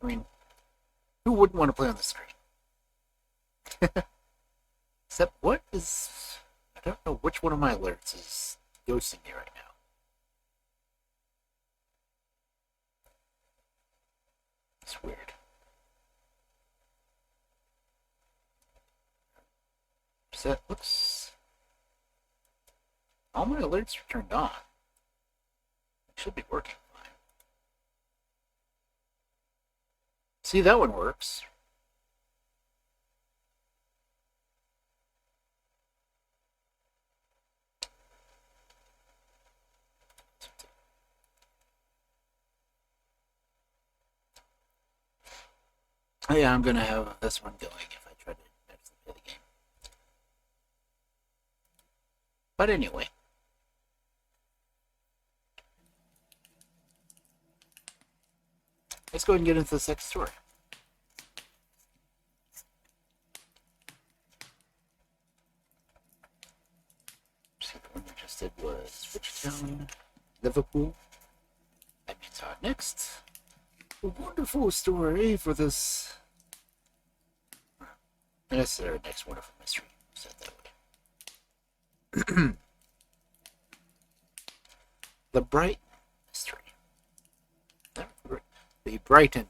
I mean, who wouldn't want to play on the screen? Except, what is... I don't know which one of my alerts is ghosting me right now. It's weird. Set looks... All my alerts are turned on. It should be working fine. See, that one works. Oh yeah, I'm gonna have this one going if I try to actually play the game. But anyway. Let's go ahead and get into the second story. See, the one we just did was Richtown, Liverpool. That means our next a wonderful story for this. That's our next wonderful mystery. Said that way. The Brighton Mystery. The Brighton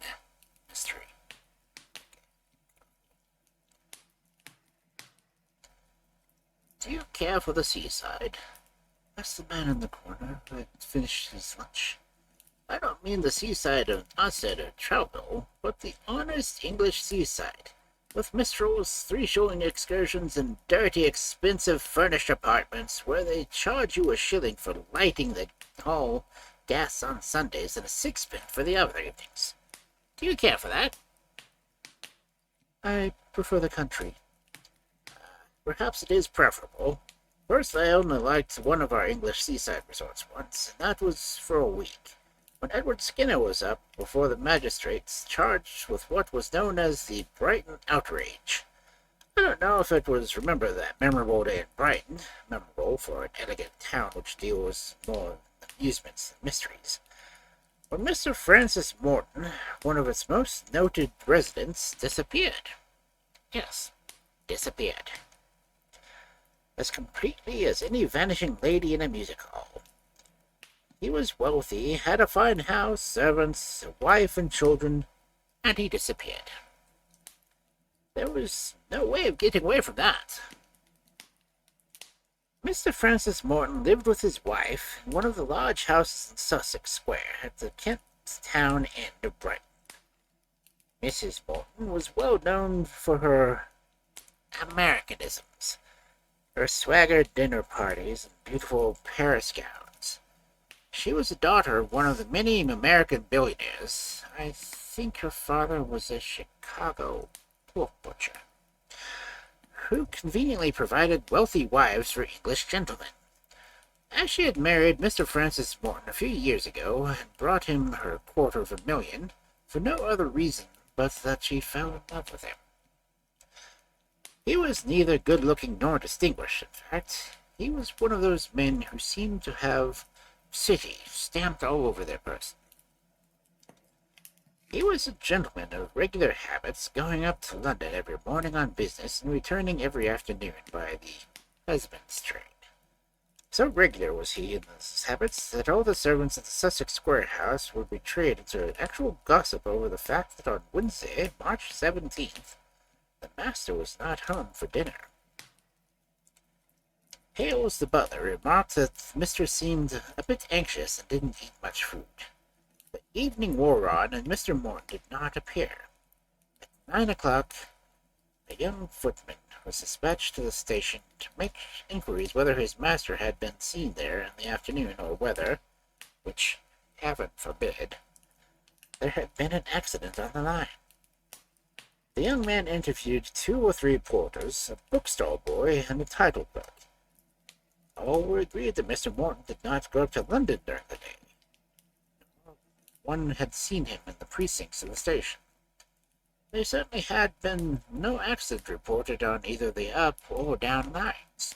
Mystery. Do you care for the seaside? Asked the man in the corner who had finished his lunch. I don't mean the seaside of Ossett or Troutville, but the honest English seaside, with minstrels, 3-shilling excursions, and dirty, expensive furnished apartments where they charge you a shilling for lighting the hall gas on Sundays and a sixpence for the other evenings. Do you care for that? I prefer the country. Perhaps it is preferable. First, I only liked one of our English seaside resorts once, and that was for a week, when Edward Skinner was up before the magistrates, charged with what was known as the Brighton outrage. I don't know if it was remember that memorable day in Brighton, memorable for an elegant town which deals more in amusements than mysteries, when Mr. Francis Morton, one of its most noted residents, disappeared. Yes, disappeared. As completely as any vanishing lady in a music hall. He was wealthy, had a fine house, servants, a wife and children, and he disappeared. There was no way of getting away from that. Mr. Francis Morton lived with his wife in one of the large houses in Sussex Square at the Kent town end of Brighton. Mrs. Morton was well known for her Americanisms, her swagger dinner parties, and beautiful Paris gowns. She was the daughter of one of the many American billionaires. I think her father was a Chicago pork butcher, who conveniently provided wealthy wives for English gentlemen. As she had married Mr. Francis Morton a few years ago, and brought him her $250,000, for no other reason but that she fell in love with him. He was neither good-looking nor distinguished. In fact, he was one of those men who seemed to have city stamped all over their person. He was a gentleman of regular habits, going up to London every morning on business and returning every afternoon by the husband's train. So regular was he in his habits that all the servants at the Sussex Square house were betrayed into actual gossip over the fact that on Wednesday, March 17th, the master was not home for dinner. Hales, the butler, remarked that Mr. seemed a bit anxious and didn't eat much food. The evening wore on, and Mr. Morton did not appear. At 9 o'clock, a young footman was dispatched to the station to make inquiries whether his master had been seen there in the afternoon, or whether, which heaven forbid, there had been an accident on the line. The young man interviewed 2 or 3 porters, a bookstall boy, and a title clerk. All were agreed that Mr. Morton did not go up to London during the day. One had seen him in the precincts of the station. There certainly had been no accident reported on either the up or down lines.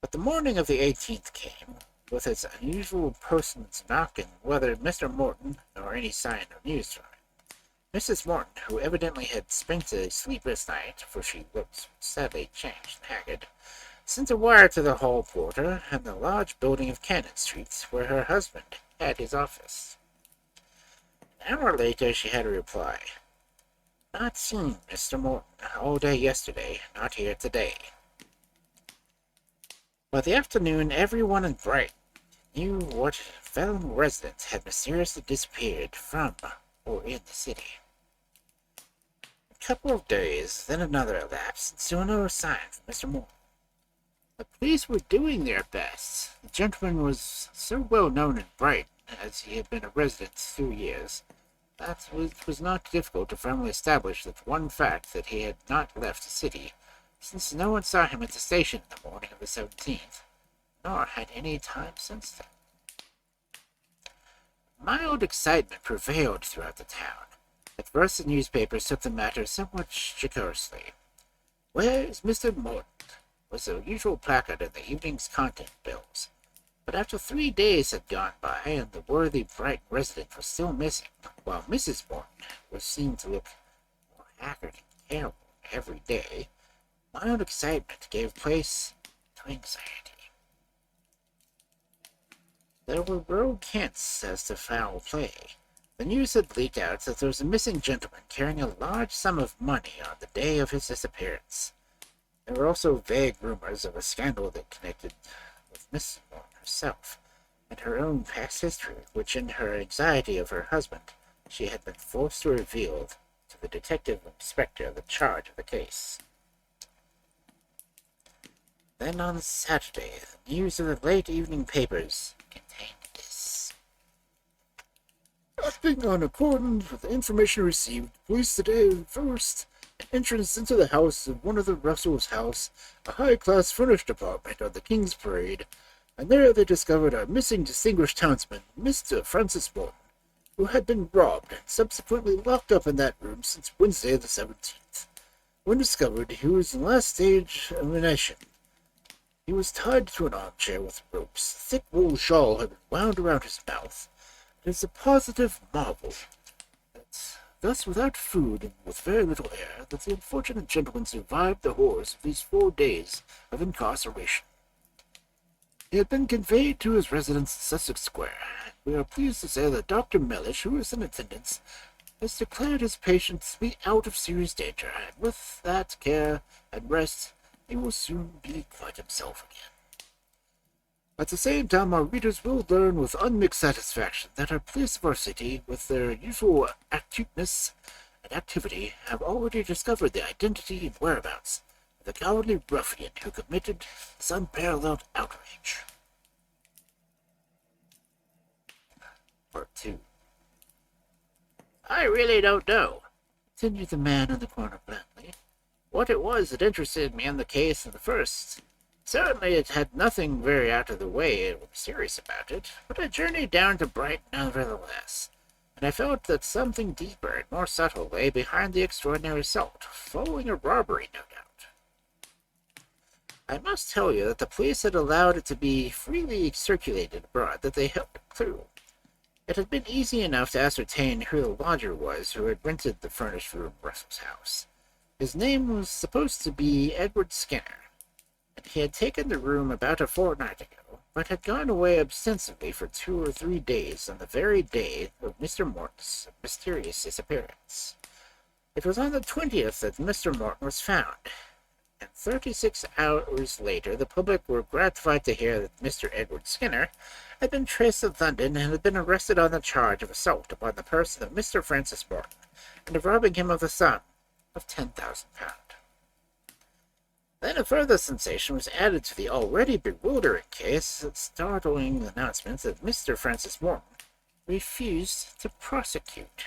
But the morning of the 18th came, with its unusual postman's knock, and whether Mr. Morton, nor any sign or news from him. Mrs. Morton, who evidently had spent a sleepless night, for she looked sadly changed and haggard, sent a wire to the hall porter in the large building of Cannon Street, where her husband had his office. An hour later she had a reply. Not seen Mr. Morton all day yesterday, not here today. By the afternoon, everyone in Brighton knew what fellow residents had mysteriously disappeared from or in the city. A couple of days, then another elapsed, and still no sign from Mr. Morton. The police were doing their best. The gentleman was so well known in Brighton, as he had been a resident 2 years, that it was not difficult to firmly establish that one fact that he had not left the city, since no one saw him at the station in the morning of the 17th, nor had any time since then. Mild excitement prevailed throughout the town. At first the newspapers took the matter somewhat jocosely. "Where is Mr. Morton?" was the usual placard in the evening's content bills. But after 3 days had gone by, and the worthy Brighton resident was still missing, while Mrs. Morton was seen to look more haggard and terrible every day, mild excitement gave place to anxiety. There were rogue hints as to foul play. The news had leaked out that there was a missing gentleman carrying a large sum of money on the day of his disappearance. There were also vague rumors of a scandal that connected with Mrs. Morton herself, and her own past history, which in her anxiety of her husband she had been forced to reveal to the detective inspector the charge of the case. Then on Saturday, the news of the late evening papers contained this. Acting on accordance with the information received, police today enforced an entrance into the house of one of the Russells' house, a high-class furnished apartment on the King's Parade, and there they discovered our missing distinguished townsman, Mr. Francis Morton, who had been robbed and subsequently locked up in that room since Wednesday the 17th. When discovered, he was in the last stage of inanition. He was tied to an armchair with ropes. A thick wool shawl had been wound around his mouth. It is a positive marvel that, thus without food and with very little air, that the unfortunate gentleman survived the horrors of these 4 days of incarceration. He had been conveyed to his residence in Sussex Square, and we are pleased to say that Dr. Mellish, who is in attendance, has declared his patient to be out of serious danger, and with that care and rest he will soon be quite himself again. At the same time, our readers will learn with unmixed satisfaction that our police of our city, with their usual acuteness and activity, have already discovered the identity and whereabouts of the cowardly ruffian who committed this unparalleled outrage. Part 2. I really don't know, continued the man in the corner bluntly, what it was that interested me in the case in the first. Certainly it had nothing very out of the way or mysterious about it, but I journeyed down to Brighton nevertheless, and I felt that something deeper and more subtle lay behind the extraordinary assault, following a robbery, no doubt. I must tell you that the police had allowed it to be freely circulated abroad that they held a clue. It had been easy enough to ascertain who the lodger was who had rented the furnished room in Russell's house. His name was supposed to be Edward Skinner, and he had taken the room about a fortnight ago, but had gone away ostensibly for 2 or 3 days on the very day of Mr. Morton's mysterious disappearance. It was on the 20th that Mr. Morton was found, and 36 hours later the public were gratified to hear that Mr. Edward Skinner had been traced to London and had been arrested on the charge of assault upon the person of Mr. Francis Morton, and of robbing him of the sum of £10,000. Then a further sensation was added to the already bewildering case, the startling announcement that Mr. Francis Morton refused to prosecute.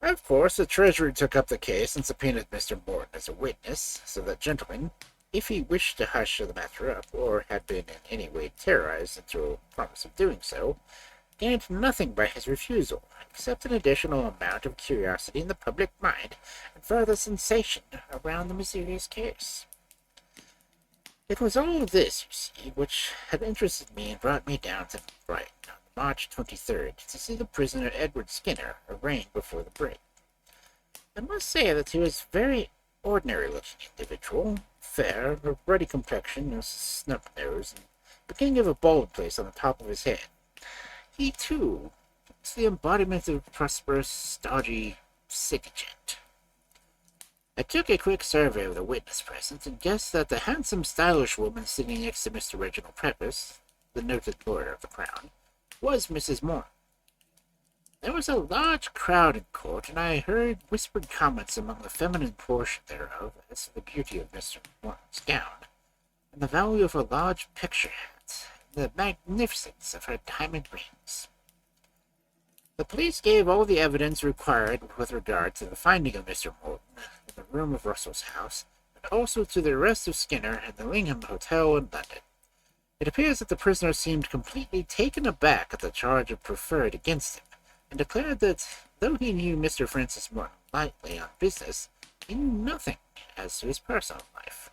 Of course, the Treasury took up the case and subpoenaed Mr. Morton as a witness, so that gentleman, if he wished to hush the matter up, or had been in any way terrorized into a promise of doing so, gained nothing by his refusal, except an additional amount of curiosity in the public mind and further sensation around the mysterious case. It was all this, you see, which had interested me and brought me down to Brighton on March 23rd to see the prisoner Edward Skinner arraigned before the brig. I must say that he was a very ordinary-looking individual, fair, a ruddy complexion, a snub nose, and beginning of a bald place on the top of his head. He, too, was the embodiment of a prosperous, stodgy city gent. I took a quick survey of the witness present and guessed that the handsome, stylish woman sitting next to Mr. Reginald Pepys, the noted lawyer of the Crown, was Mrs. Morton. There was a large crowd in court, and I heard whispered comments among the feminine portion thereof as to the beauty of Mr. Morton's gown, and the value of her large picture hat, and the magnificence of her diamond rings. The police gave all the evidence required with regard to the finding of Mr. Morton in the room of Russell's house, and also to the arrest of Skinner at the Lingham Hotel in London. It appears that the prisoner seemed completely taken aback at the charge preferred against him, and declared that, though he knew Mr. Francis Morton lightly on business, he knew nothing as to his personal life.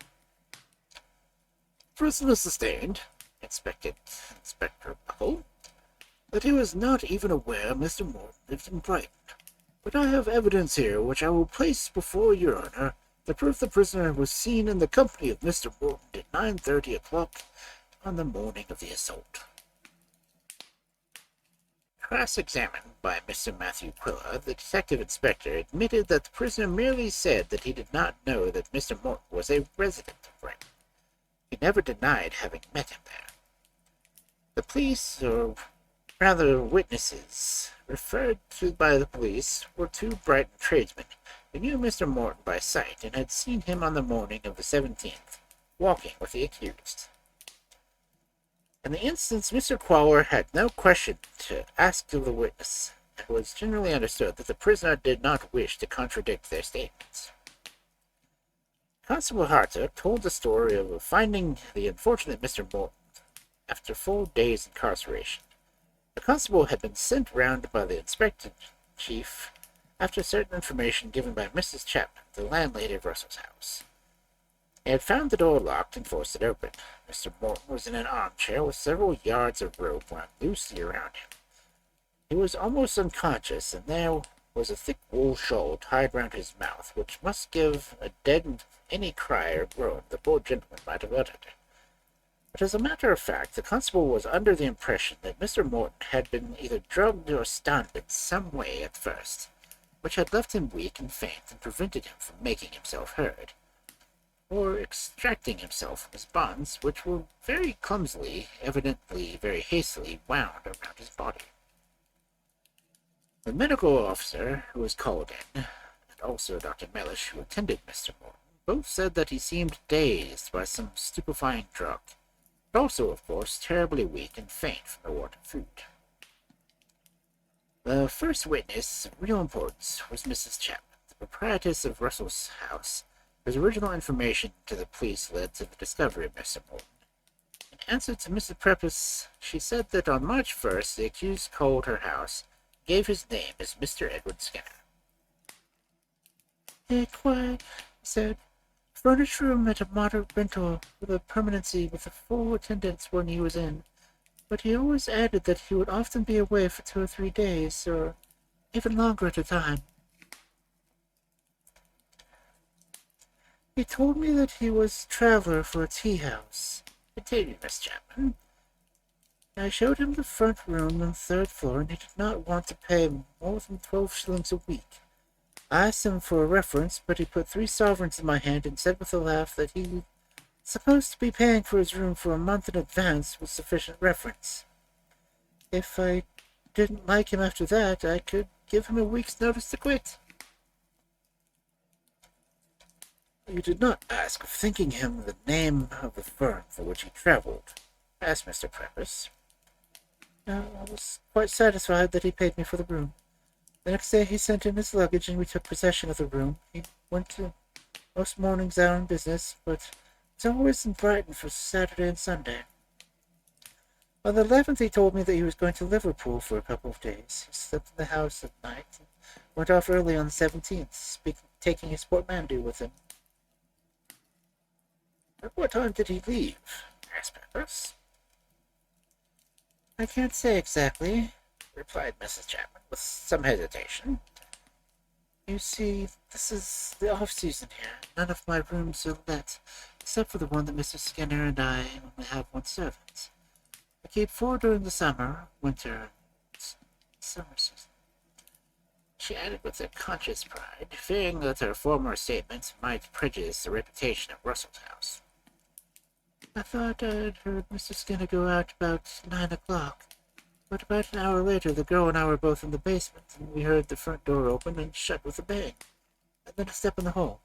Prisoner sustained, Inspector Buckle, that he was not even aware Mr. Morton lived in Brighton. But I have evidence here which I will place before your Honour, that proof the prisoner was seen in the company of Mr. Morton at 9:30 o'clock on the morning of the assault. Cross-examined by Mr. Matthew Quiller, the detective inspector admitted that the prisoner merely said that he did not know that Mr. Morton was a resident of Brighton. He never denied having met him there. The police, or rather witnesses, referred to by the police were two Brighton tradesmen who knew Mr. Morton by sight and had seen him on the morning of the 17th, walking with the accused. In the instance, Mr. Quiller had no question to ask of the witness, and it was generally understood that the prisoner did not wish to contradict their statements. Constable Harter told the story of finding the unfortunate Mr. Morton after 4 days' incarceration. The constable had been sent round by the inspector chief after certain information given by Mrs. Chapman, the landlady of Russell's house. He had found the door locked and forced it open. Mr. Morton was in an armchair with several yards of rope wound loosely around him. He was almost unconscious, and there was a thick wool shawl tied round his mouth, which must give a deadened any cry or groan the poor gentleman might have uttered. But as a matter of fact, the constable was under the impression that Mr. Morton had been either drugged or stunned in some way at first, which had left him weak and faint and prevented him from making himself heard, or extracting himself from his bonds, which were very clumsily, evidently very hastily, wound around his body. The medical officer who was called in, and also Dr. Mellish, who attended Mr. Morton, both said that he seemed dazed by some stupefying drug, but also, of course, terribly weak and faint from the want of food. The first witness of real importance was Mrs. Chapman, the proprietress of Russell's house, whose original information to the police led to the discovery of Mr. Morton. In answer to Mrs. Pepys, she said that on March 1st the accused called her house and gave his name as Mr. Edward Skinner. "Quiet," he said. "Furnished room at a moderate rental, with a permanency with a full attendance when he was in. But he always added that he would often be away for 2 or 3 days, or even longer at a time. He told me that he was a traveler for a tea-house," continued Miss Chapman. "I showed him the front room on the 3rd floor, and he did not want to pay more than 12 shillings a week. I asked him for a reference, but he put 3 sovereigns in my hand and said with a laugh that he was supposed to be paying for his room for a month in advance with sufficient reference. If I didn't like him after that, I could give him a week's notice to quit." "You did not ask of thinking him the name of the firm for which he travelled?" asked Mr. Pepys. "No, I was quite satisfied that he paid me for the room. The next day he sent in his luggage, and we took possession of the room. He went to most mornings out on business, but was always in Brighton for Saturday and Sunday. On the 11th he told me that he was going to Liverpool for a couple of days. He slept in the house at night and went off early on the 17th, taking his portmanteau with him." At what time did he leave? Asked Peppers. I can't say exactly, replied Mrs. Chapman with some hesitation. You see, this is the off-season here. None of my rooms are let, except for the one that Mr. Skinner and I only have one servant. I keep 4 during the summer, winter, summer season. She added with a conscious pride, fearing that her former statements might prejudice the reputation of Russell's house. I thought I'd heard Mr. Skinner go out about 9 o'clock, but about an hour later the girl and I were both in the basement, and we heard the front door open and shut with a bang, and then a step in the hall.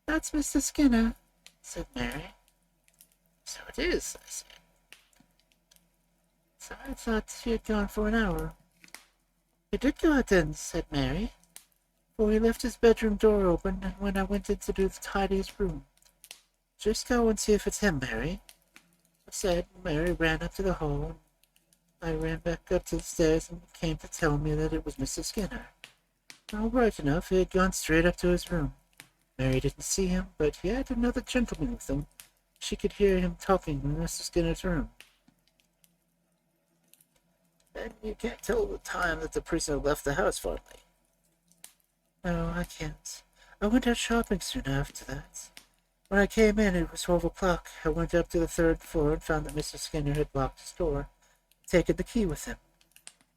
That's Mr. Skinner, said Mary. So it is, I said. So I thought she had gone for an hour. He did go out then, said Mary, for he left his bedroom door open, and when I went in to do the tidiest room. Just go and see if it's him, Mary. I said, and Mary ran up to the hall, and I ran back up to the stairs and came to tell me that it was Mr. Skinner. All right enough, he had gone straight up to his room. Mary didn't see him, but he had another gentleman with him. She could hear him talking in Mr. Skinner's room. Then you can't tell the time that the prisoner left the house finally. No, I can't. I went out shopping soon after that. When I came in, it was 12 o'clock. I went up to the 3rd floor and found that Mr. Skinner had locked his door, taken the key with him.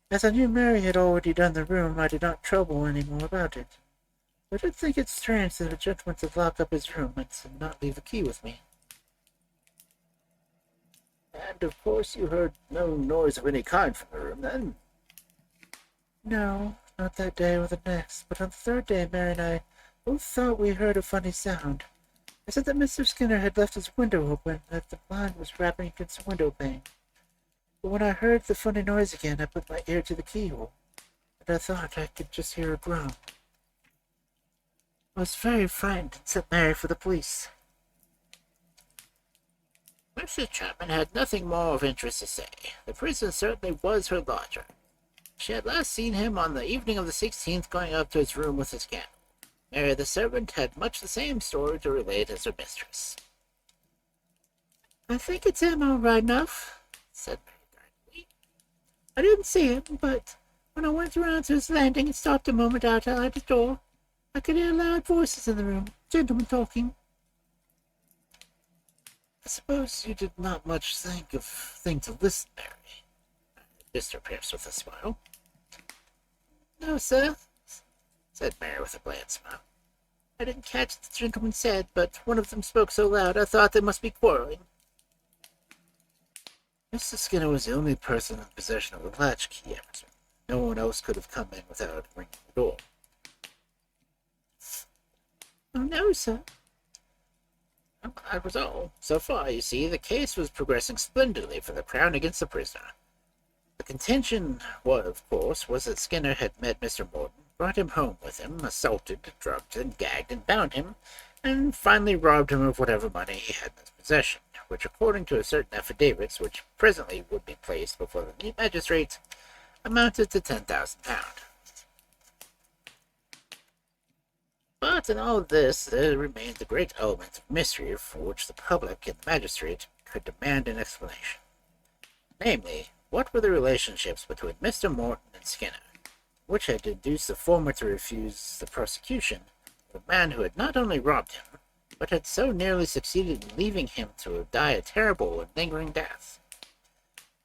As I knew Mary had already done the room, I did not trouble any more about it. I did think it strange that a gentleman should lock up his room and not leave the key with me. And of course you heard no noise of any kind from the room, then? No, not that day or the next, but on the 3rd day Mary and I both thought we heard a funny sound. I said that Mr. Skinner had left his window open, that the blind was rapping against the window pane. But when I heard the funny noise again, I put my ear to the keyhole, and I thought I could just hear a groan. I was very frightened and sent Mary for the police. Mrs. Chapman had nothing more of interest to say. The prisoner certainly was her lodger. She had last seen him on the evening of the 16th going up to his room with his candle. Mary, the servant, had much the same story to relate as her mistress. I think it's him all right enough, said Mary guardedly. I didn't see him, but when I went around to his landing and stopped a moment outside his door, I could hear loud voices in the room, gentlemen talking. I suppose you did not much think of thing to listen, Mary, Mr. Pierce with a smile. No, sir, said Mary with a bland smile. I didn't catch what the gentleman said, but one of them spoke so loud I thought they must be quarreling. Mr. Skinner was the only person in possession of the latchkey, Emerson. No one else could have come in without ringing the door. Oh, no, sir. Well, that was all. So far, you see, the case was progressing splendidly for the Crown against the prisoner. The contention, of course, was that Skinner had met Mr. Morton, brought him home with him, assaulted, drugged, and gagged, and bound him, and finally robbed him of whatever money he had in his possession, which, according to certain affidavits, which presently would be placed before the magistrate, amounted to £10,000. But in all this, there remained the great element of mystery for which the public and the magistrate could demand an explanation. Namely, what were the relationships between Mr. Morton and Skinner, which had induced the former to refuse the prosecution of a man who had not only robbed him, but had so nearly succeeded in leaving him to die a terrible and lingering death.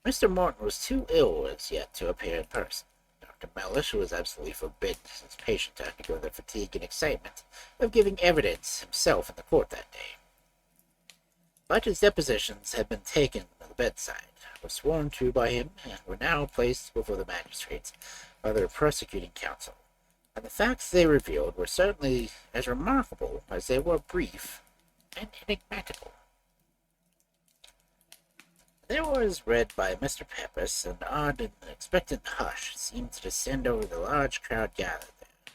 Mr. Morton was too ill as yet to appear in person. Dr. Mellish was absolutely forbidden as his patient to undergo the fatigue and excitement of giving evidence himself in the court that day. But his depositions had been taken at the bedside, were sworn to by him, and were now placed before the magistrates by their prosecuting counsel, and the facts they revealed were certainly as remarkable as they were brief and enigmatical. There was read by Mr. Pepys, an odd and expectant hush seemed to descend over the large crowd gathered there,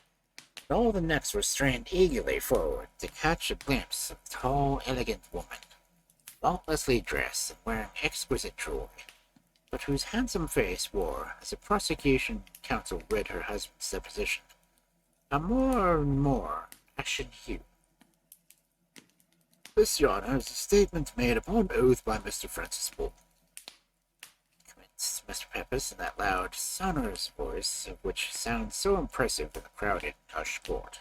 and all the necks were strained eagerly forward to catch a glimpse of a tall, elegant woman, faultlessly dressed and wearing exquisite jewelry, but whose handsome face wore, as the prosecution counsel read her husband's deposition, a more and more ashen hue. This, Your Honor, is a statement made upon oath by Mr. Francis Bull, commenced Mr. Pepys in that loud, sonorous voice which sounds so impressive in the crowded, hushed court.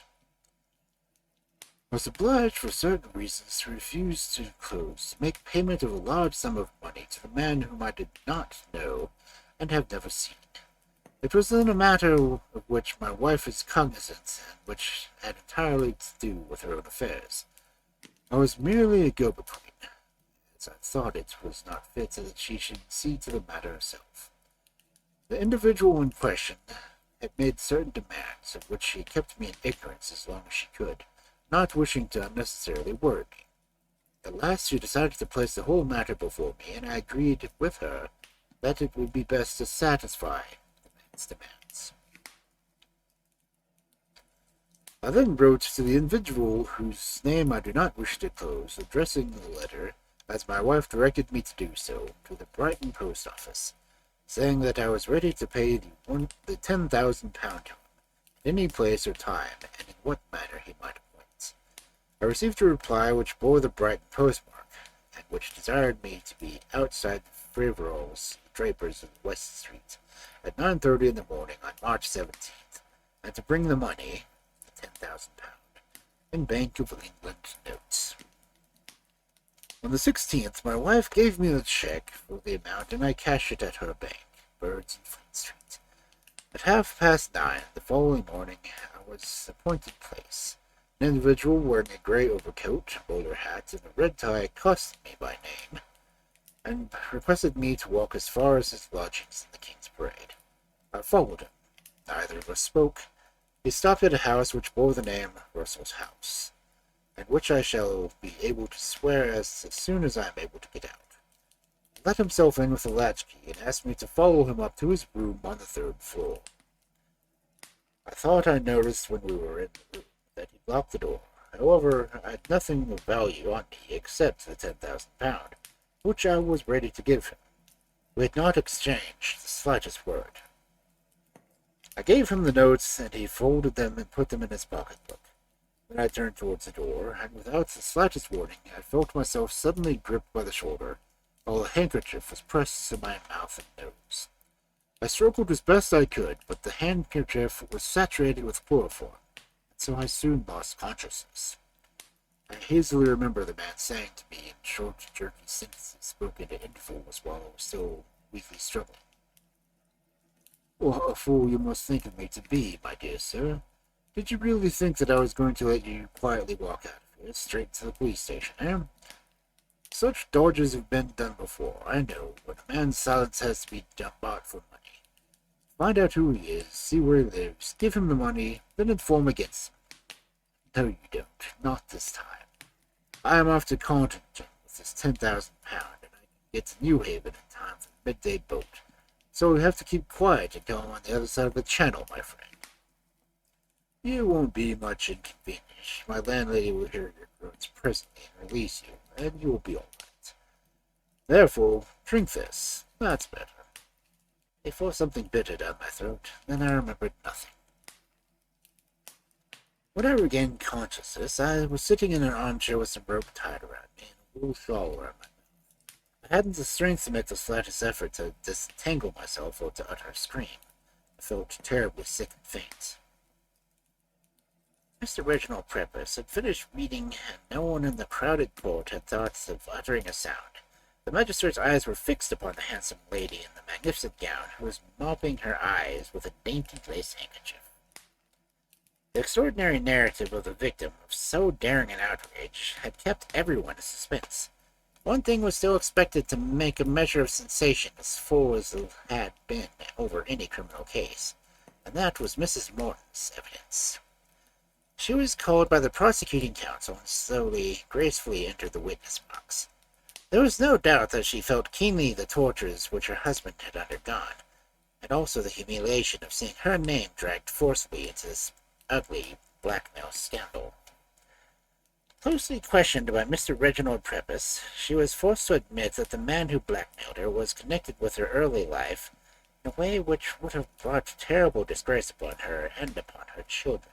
I was obliged for certain reasons to refuse to close, to make payment of a large sum of money to the man whom I did not know and have never seen. It was then a matter of which my wife is cognizant, and which had entirely to do with her own affairs. I was merely a go-between, as I thought it was not fit that she should see to the matter herself. The individual in question had made certain demands, of which she kept me in ignorance as long as she could, not wishing to unnecessarily worry me. At last she decided to place the whole matter before me, and I agreed with her that it would be best to satisfy the man's demands. I then wrote to the individual whose name I do not wish to close, addressing the letter, as my wife directed me to do so, to the Brighton post office, saying that I was ready to pay the £10,000 to him, at any place or time, and in what manner he might appoint. I received a reply which bore the Brighton postmark, and which desired me to be outside the Frivols drapers in West Street at 9:30 in the morning on March 17th, and to bring the money, the £10,000, in Bank of England notes. On the 16th, my wife gave me the cheque for the amount, and I cashed it at her bank, Birds in Fleet Street. At 9:30 the following morning, I was appointed place. An individual wearing a grey overcoat, bowler hat, and a red tie accosted me by name, and requested me to walk as far as his lodgings in the King's Parade. I followed him. Neither of us spoke. He stopped at a house which bore the name Russell's House, and which I shall be able to swear as soon as I am able to get out. He let himself in with a latchkey, and asked me to follow him up to his room on the 3rd floor. I thought I noticed when we were in the room that he locked the door. However, I had nothing of value on me except the £10,000, which I was ready to give him. We had not exchanged the slightest word. I gave him the notes, and he folded them and put them in his pocketbook. Then I turned towards the door, and without the slightest warning, I felt myself suddenly gripped by the shoulder, while a handkerchief was pressed to my mouth and nose. I struggled as best I could, but the handkerchief was saturated with chloroform, so I soon lost consciousness. I hazily remember the man saying to me in short, jerky sentences spoken at intervals while I was still weakly struggling, "What a fool you must think of me to be, my dear sir. Did you really think that I was going to let you quietly walk out of here, straight to the police station, eh? Such dodges have been done before, I know, but a man's silence has to be bought for money. Find out who he is, see where he lives, give him the money, then inform against him. No, you don't. Not this time. I am off to Contington with this £10,000, and I can get to Newhaven in time for the midday boat. So we have to keep quiet and go on the other side of the channel, my friend. You won't be much inconvenienced. My landlady will hear your groans presently and release you, and you will be all right. Therefore, drink this. That's better." They forced something bitter down my throat, then I remembered nothing. When I regained consciousness, I was sitting in an armchair with some rope tied around me and a wool shawl around my mouth. I hadn't the strength to make the slightest effort to disentangle myself or to utter a scream. I felt terribly sick and faint. Mr. Reginald Pepys had finished reading, and no one in the crowded court had thoughts of uttering a sound. The magistrate's eyes were fixed upon the handsome lady in the magnificent gown, who was mopping her eyes with a dainty lace handkerchief. The extraordinary narrative of the victim of so daring an outrage had kept everyone in suspense. One thing was still expected to make a measure of sensation as full as it had been over any criminal case, and that was Mrs. Morton's evidence. She was called by the prosecuting counsel and slowly, gracefully entered the witness box. There was no doubt that she felt keenly the tortures which her husband had undergone, and also the humiliation of seeing her name dragged forcibly into this ugly blackmail scandal. Closely questioned by Mr. Reginald Pepys, she was forced to admit that the man who blackmailed her was connected with her early life in a way which would have brought terrible disgrace upon her and upon her children.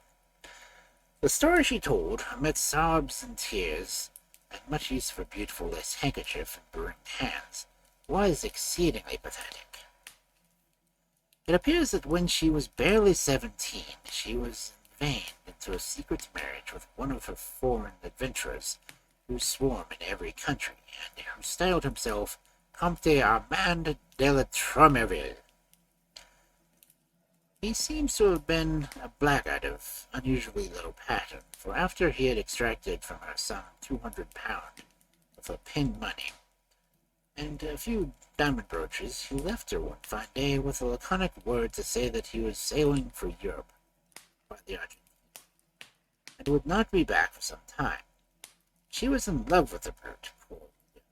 The story she told, amid sobs and tears, and much use of a beautiful lace handkerchief and burned hands, was exceedingly pathetic. It appears that when she was barely 17, she was inveigled into a secret marriage with one of her foreign adventurers who swarm in every country, and who styled himself Comte Armand de la Trommerville. He seems to have been a blackguard of unusually low pattern, for after he had extracted from her some £200 of her pin money and a few diamond brooches, he left her one fine day with a laconic word to say that he was sailing for Europe by the Orczy, and would not be back for some time. She was in love with the brute, poor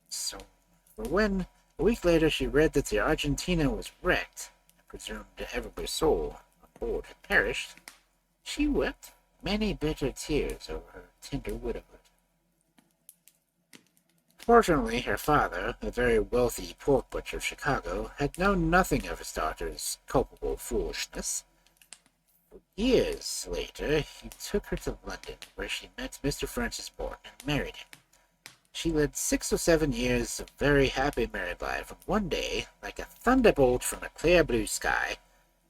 soul, for when, a week later, she read that the Argentina was wrecked, and presumed every soul on board had perished, she wept many bitter tears over her tender widowhood. Fortunately, her father, a very wealthy pork butcher of Chicago, had known nothing of his daughter's culpable foolishness. Years later, he took her to London, where she met Mr. Francis Morton and married him. She led 6 or 7 years of very happy married life, and one day, like a thunderbolt from a clear blue sky,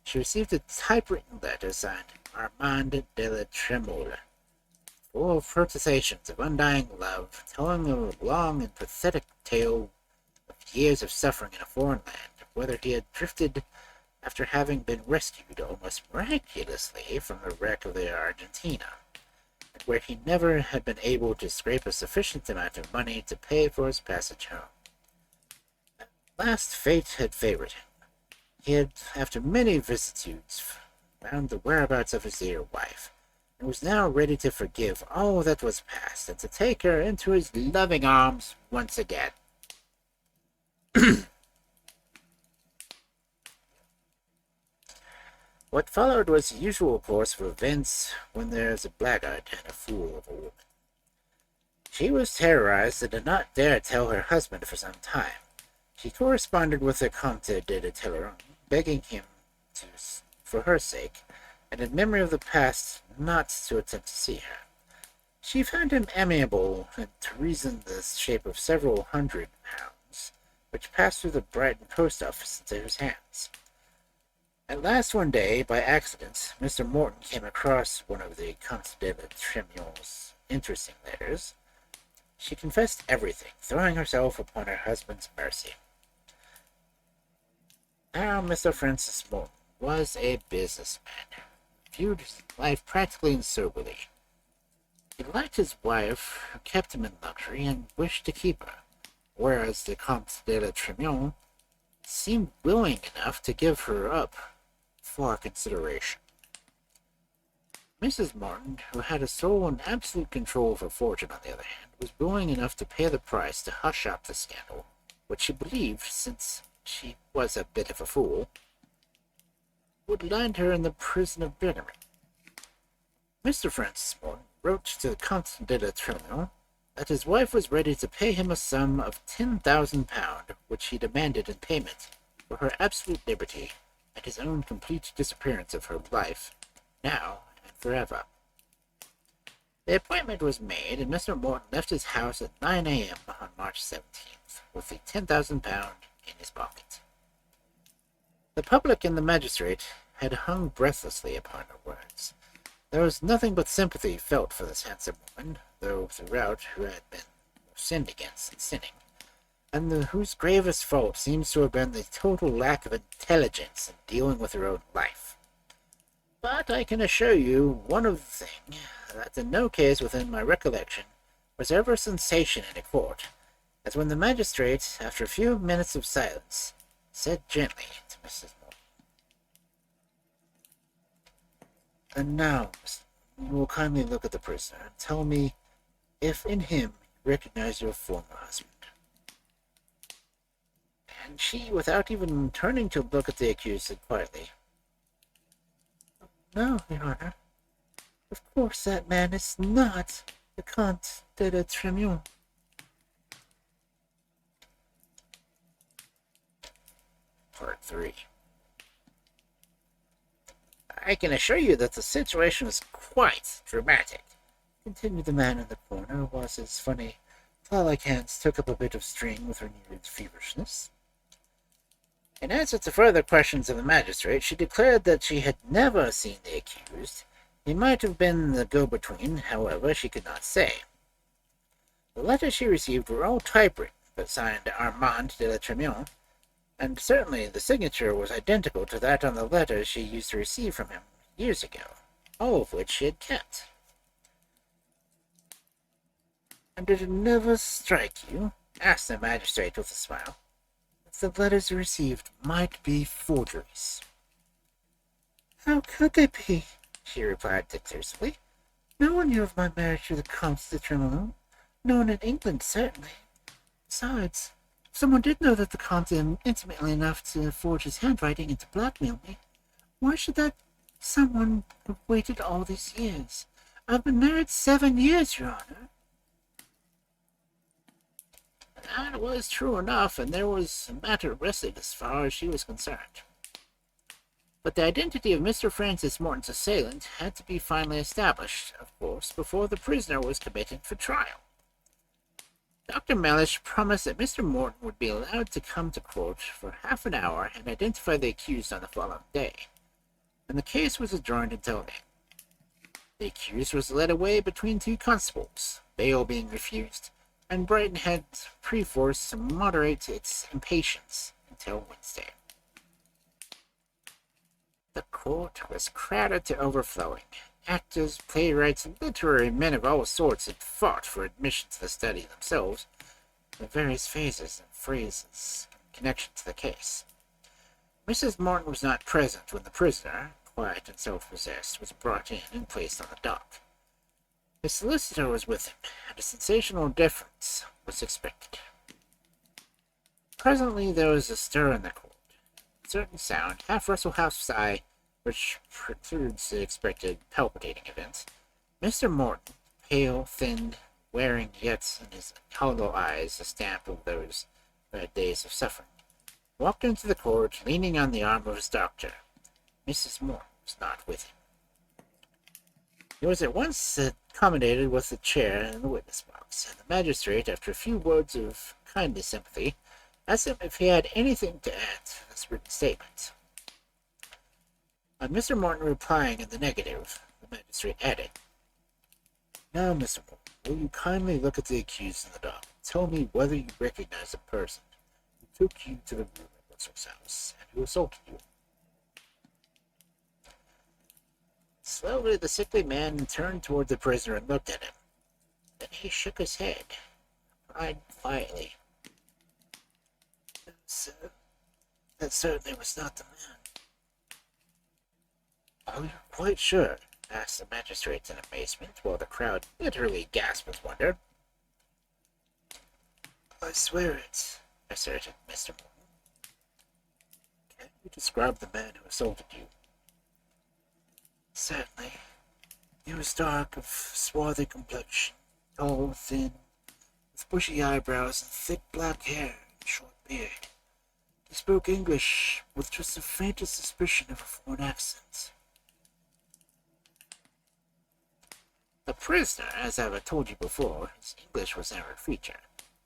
she received a typewritten letter signed Armand de la Tremole, full of protestations of undying love, telling of a long and pathetic tale of years of suffering in a foreign land, whether he had drifted after having been rescued almost miraculously from the wreck of the Argentina, and where he never had been able to scrape a sufficient amount of money to pay for his passage home. At last fate had favored him. He had, after many vicissitudes, found the whereabouts of his dear wife, and was now ready to forgive all that was past, and to take her into his loving arms once again. What followed was the usual course of events when there is a blackguard and a fool of a woman. She was terrorized and did not dare tell her husband for some time. She corresponded with the Comte de la Toleron, begging him to, for her sake, and in memory of the past, not to attempt to see her. She found him amiable, and to reason the shape of several £100, which passed through the Brighton post office into his hands. At last one day, by accident, Mr. Morton came across one of the Comte de la Tremole's interesting letters. She confessed everything, throwing herself upon her husband's mercy. Now, Mr. Francis Morton was a businessman, viewed life practically and soberly. He liked his wife, who kept him in luxury, and wished to keep her, whereas the Comte de la Tremole seemed willing enough to give her up for consideration. Mrs. Morton, who had a sole and absolute control of her fortune, on the other hand, was willing enough to pay the price to hush up the scandal, which she believed, since she was a bit of a fool, would land her in the prison of bigamy. Mr. Francis Morton wrote to the Comte de la Tremole that his wife was ready to pay him a sum of £10,000, which he demanded in payment for her absolute liberty and his own complete disappearance of her life, now and forever. The appointment was made, and Mr. Morton left his house at 9 a.m. on March 17th, with the £10,000 in his pocket. The public and the magistrate had hung breathlessly upon her words. There was nothing but sympathy felt for this handsome woman, though throughout who had been sinned against and sinning, and whose gravest fault seems to have been the total lack of intelligence in dealing with her own life. But I can assure you one of the thing, that in no case within my recollection was ever a sensation in a court, as when the magistrate, after a few minutes of silence, said gently to Mrs. Morton, "And now, you will kindly look at the prisoner, and tell me if in him you recognize your former husband." And she, without even turning to look at the accused, said quietly, "No, Your Honor. Of course that man is not the Comte de la Tremole." Part 3. I can assure you that the situation was quite dramatic, continued the man in the corner, whilst his funny, claw-like hands took up a bit of string with renewed feverishness. In answer to further questions of the magistrate, she declared that she had never seen the accused. He might have been the go-between, however, she could not say. The letters she received were all typewritten, but signed Armand de la Tremillon, and certainly the signature was identical to that on the letters she used to receive from him years ago, all of which she had kept. And did it never strike you, asked the magistrate with a smile, that the letters you received might be forgeries? How could they be? She replied dictatorily. No one knew of my marriage to the Comte de Tremillon. No one in England, certainly. Besides, if someone did know that the Comte intimately enough to forge his handwriting and to blackmail me, why should that someone have waited all these years? I've been married 7 years, Your Honor. That was true enough, and there was a matter rested as far as she was concerned. But the identity of Mr. Francis Morton's assailant had to be finally established, of course, before the prisoner was committed for trial. Dr. Mellish promised that Mr. Morton would be allowed to come to court for half an hour and identify the accused on the following day, and the case was adjourned until then. The accused was led away between 2 constables, bail being refused, and Brighton had perforce to moderate its impatience until Wednesday. The court was crowded to overflowing. Actors, playwrights, and literary men of all sorts had fought for admission to the study themselves, the various phases and phrases in connection to the case. Mrs. Morton was not present when the prisoner, quiet and self-possessed, was brought in and placed on the dock. The solicitor was with him, and a sensational difference was expected. Presently there was a stir in the court. A certain sound, half rustle, half sigh, which precludes the expected palpitating events. Mr. Morton, pale, thin, wearing yet in his hollow eyes the stamp of those red days of suffering, walked into the court, leaning on the arm of his doctor. Mrs. Morton was not with him. He was at once accommodated with a chair in the witness box, and the magistrate, after a few words of kindly sympathy, asked him if he had anything to add to this written statement. On Mr. Morton replying in the negative, the magistrate added, Now, Mr. Morton, will you kindly look at the accused in the dock and tell me whether you recognize the person who took you to the room at Whistle's house and who assaulted you? Slowly the sickly man turned toward the prisoner and looked at him. Then he shook his head, replied quietly, No, sir, that certainly was not the man. Are you quite sure? Asked the magistrate in amazement, while the crowd literally gasped with wonder. I swear it, asserted Mr. Morton. Can you describe the man who assaulted you? Certainly. He was dark, of swarthy complexion, tall, thin, with bushy eyebrows and thick black hair and a short beard. He spoke English with just the faintest suspicion of a foreign accent. The prisoner, as I have told you before, his English was never a feature.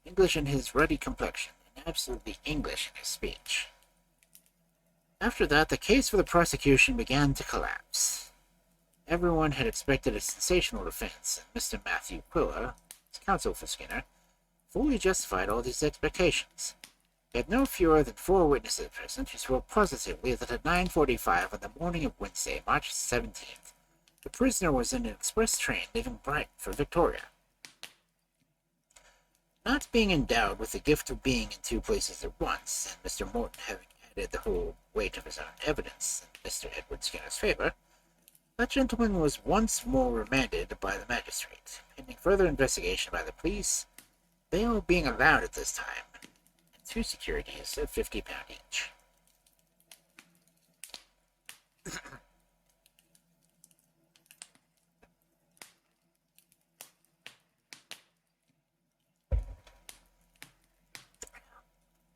English in his ruddy complexion, and absolutely English in his speech. After that, the case for the prosecution began to collapse. Everyone had expected a sensational defense, and Mr. Matthew Quiller, his counsel for Skinner, fully justified all these expectations. He had no fewer than 4 witnesses present who swore positively that at 9:45 on the morning of Wednesday, March 17th, the prisoner was in an express train leaving Brighton for Victoria. Not being endowed with the gift of being in 2 places at once, and Mr. Morton having added the whole weight of his own evidence in Mr. Edward Skinner's favor, that gentleman was once more remanded by the magistrate, pending further investigation by the police, bail being allowed at this time, and 2 securities of £50 each.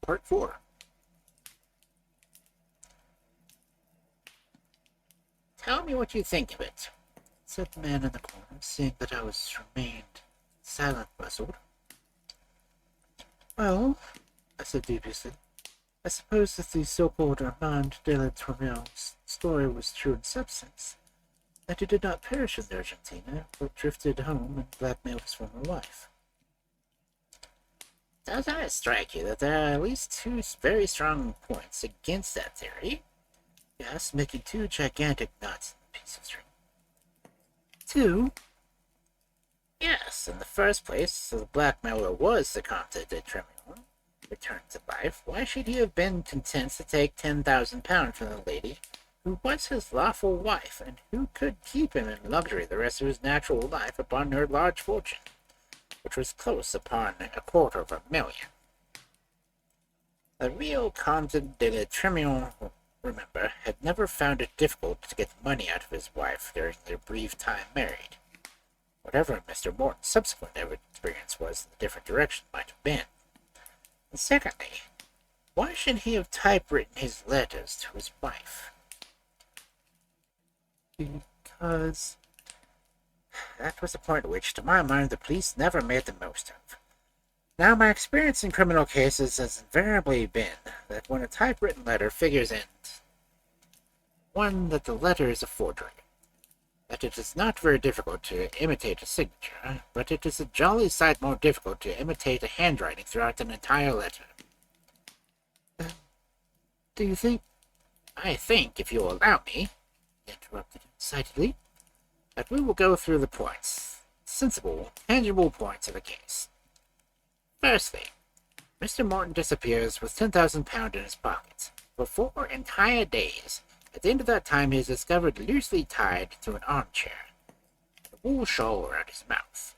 Part 4. Tell me what you think of it, said the man in the corner, seeing that I remained silent, puzzled. Well, I said dubiously, I suppose that the so-called Armand de la Tourmel's story was true in substance, that he did not perish in Argentina, but drifted home and blackmailed his former wife. Doesn't it strike you that there are at least two very strong points against that theory? Yes, making two gigantic knots in the piece of string. Two? Yes, in the first place, so the blackmailer was the Comte de Tremillon, returned to life. Why should he have been content to take £10,000 from the lady who was his lawful wife, and who could keep him in luxury the rest of his natural life upon her large fortune, which was close upon $250,000? The real Comte de la Tremillon, remember, had never found it difficult to get money out of his wife during their brief time married. Whatever Mr. Morton's subsequent experience was in the different direction might have been. And secondly, why should he have typewritten his letters to his wife? Because that was a point which, to my mind, the police never made the most of. Now, my experience in criminal cases has invariably been that when a typewritten letter figures in, one, that the letter is a forgery, that it is not very difficult to imitate a signature, but it is a jolly sight more difficult to imitate a handwriting throughout an entire letter. Do you think— I think, if you'll allow me, he interrupted excitedly, that we will go through the points, sensible, tangible points of the case. Firstly, Mr. Morton disappears with £10,000 in his pocket for 4 entire days. At the end of that time, he is discovered loosely tied to an armchair, and a wool shawl around his mouth.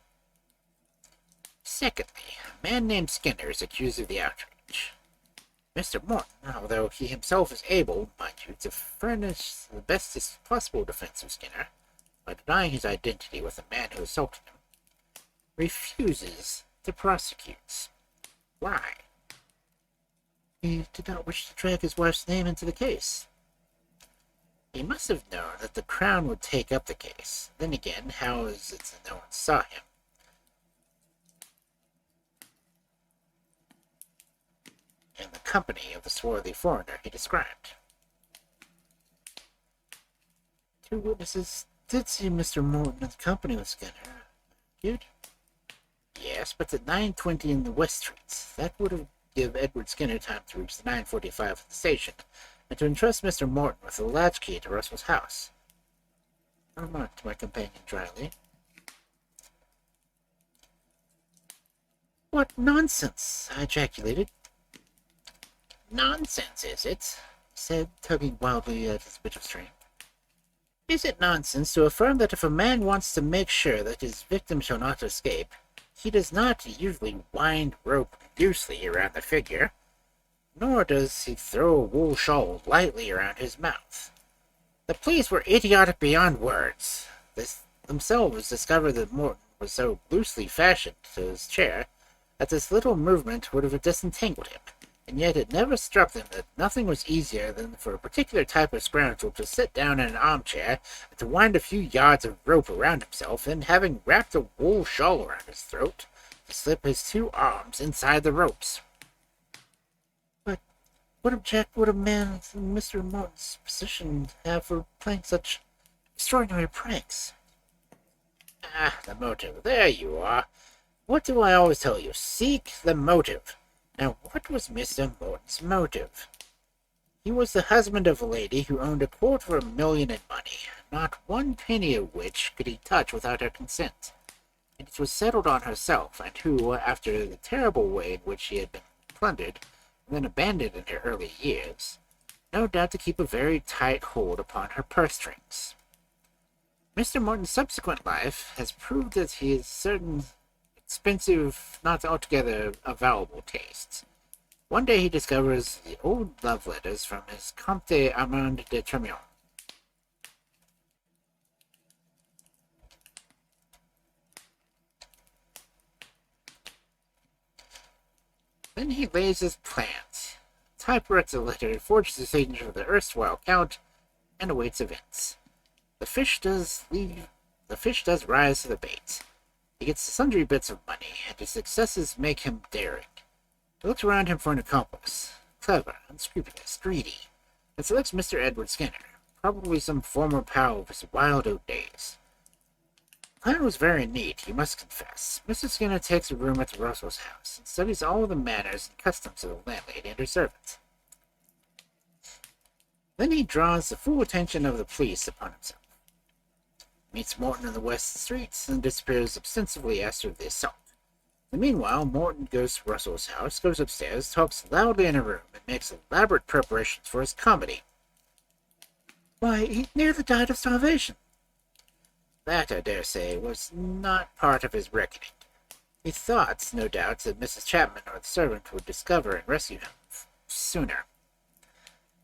Secondly, a man named Skinner is accused of the outrage. Mr. Morton, although he himself is able, mind you, to furnish the best possible defense of Skinner, by denying his identity with the man who assaulted him, refuses to prosecute. Why? He did not wish to drag his wife's name into the case. He must have known that the Crown would take up the case. Then again, how is it that no one saw him? In the company of the swarthy foreigner he described. 2 witnesses did see Mr. Morton in company with Skinner. Argued. Yes, but at 9:20 in the West Streets. That would have given Edward Skinner time to reach the 9:45 at the station, and to entrust Mr. Morton with the latchkey to Russell's house, remarked my companion dryly. What nonsense! I ejaculated. Nonsense, is it? He said, tugging wildly at his bit of string. Is it nonsense to affirm that if a man wants to make sure that his victim shall not escape, he does not usually wind rope loosely around the figure, nor does he throw a wool shawl lightly around his mouth? The police were idiotic beyond words. They themselves discovered that Morton was so loosely fashioned to his chair that this little movement would have disentangled him, and yet it never struck them that nothing was easier than for a particular type of scoundrel to sit down in an armchair and to wind a few yards of rope around himself, and having wrapped a wool shawl around his throat, to slip his 2 arms inside the ropes. But what object would a man in Mr. Morton's position have for playing such extraordinary pranks? Ah, the motive. There you are. What do I always tell you? Seek the motive. Now, what was Mr. Morton's motive? He was the husband of a lady who owned $250,000 in money, not 1 penny of which could he touch without her consent, and it was settled on herself, and who, after the terrible way in which she had been plundered and then abandoned in her early years, no doubt to keep a very tight hold upon her purse strings. Mr. Morton's subsequent life has proved that he has certain expensive, not altogether avowable tastes. One day he discovers the old love letters from his Comte Armand de Tremillon. Then he lays his plans, typewrites a letter, forges the signature of the erstwhile Count, and awaits events. The fish does rise to the bait. He gets sundry bits of money, and his successes make him daring. He looks around him for an accomplice. Clever, unscrupulous, greedy. And selects Mr. Edward Skinner, probably some former pal of his wild oat days. The plan was very neat, you must confess. Mr. Skinner takes a room at the Russell's house and studies all the manners and customs of the landlady and her servants. Then he draws the full attention of the police upon himself. Meets Morton in the West Streets and disappears ostensibly after the assault. Meanwhile, Morton goes to Russell's house, goes upstairs, talks loudly in a room, and makes elaborate preparations for his comedy. Why, he nearly died of starvation. That, I dare say, was not part of his reckoning. He thought, no doubt, that Mrs. Chapman or the servant would discover and rescue him sooner.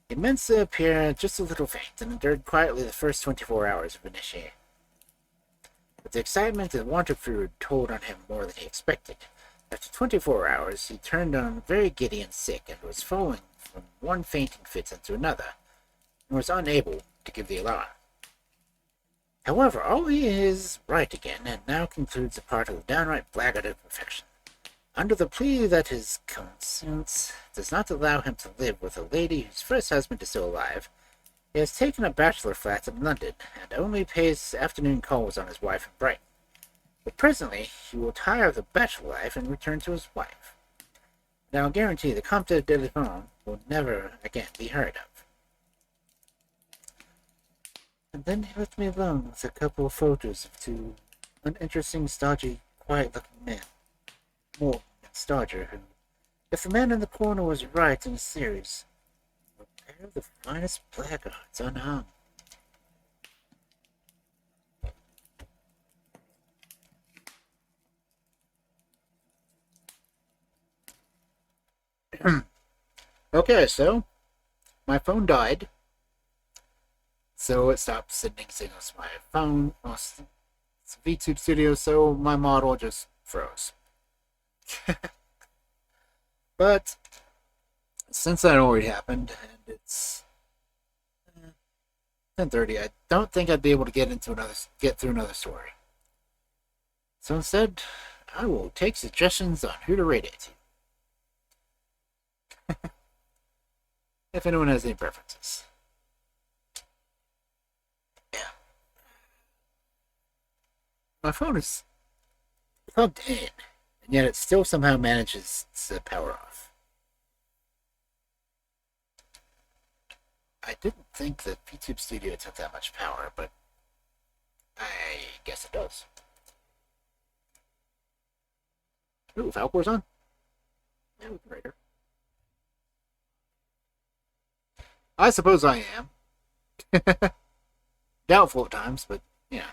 He meant to appear just a little faint and endured quietly the first 24 hours of initiation. But the excitement and want of food told on him more than he expected. After 24 hours, he turned on very giddy and sick, and was falling from one fainting fit into another, and was unable to give the alarm. However, all he is right again, and now concludes a part of the downright blackguard of profession. Under the plea that his conscience does not allow him to live with a lady whose first husband is still alive, he has taken a bachelor flat in London, and only pays afternoon calls on his wife in Brighton. But presently he will tire of the bachelor life and return to his wife. Now I guarantee the Comte de Liverpool will never again be heard of. And then he left me alone with a couple of photos of two uninteresting, stodgy, quiet-looking men. Morton and Stodger, who, if the man in the corner was right in the series, were a pair of the finest blackguards unhung. Okay, so my phone died, so it stopped sending signals to my phone. It's VTube Studio, so my model just froze. But since that already happened, and it's 10:30, I don't think I'd be able to get through another story. So instead, I will take suggestions on who to rate it to. If anyone has any preferences. Yeah. My phone is plugged in, and yet it still somehow manages to power off. I didn't think that VTube Studio took that much power, but I guess it does. Ooh, Falcor's on. Yeah, we can rate her. I suppose I am. Doubtful at times, but yeah.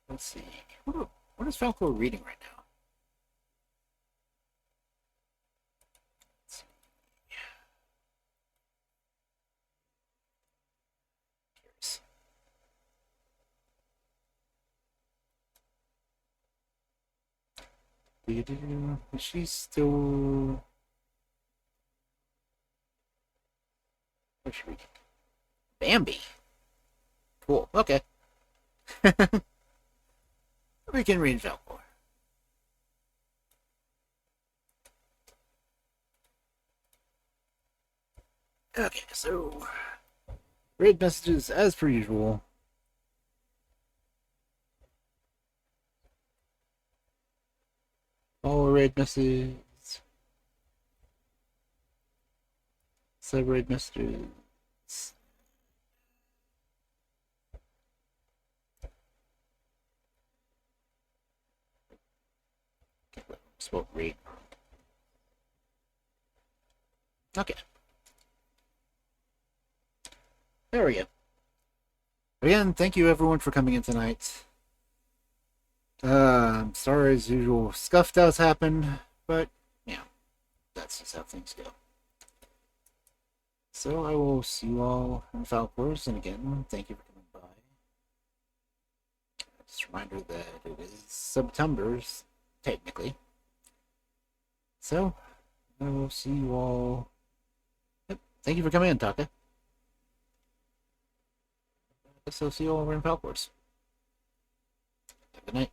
Let's see. What is Falco reading right now? Let's see. Is she still... What should we do? Bambi. Cool. Okay. We can read Falcor. Okay, so read messages as per usual. All raid messages. Sub-raid messages. Spoke read. Okay. There we go. Again, thank you everyone for coming in tonight. I'm sorry as usual, scuff does happen, but yeah, that's just how things go. So I will see you all in Falcors, and again, thank you for coming by. Just a reminder that it is September, technically. So, I will see you all. Yep. Thank you for coming in, Taka. guess I'll see you over in Falcourts. Have a good night.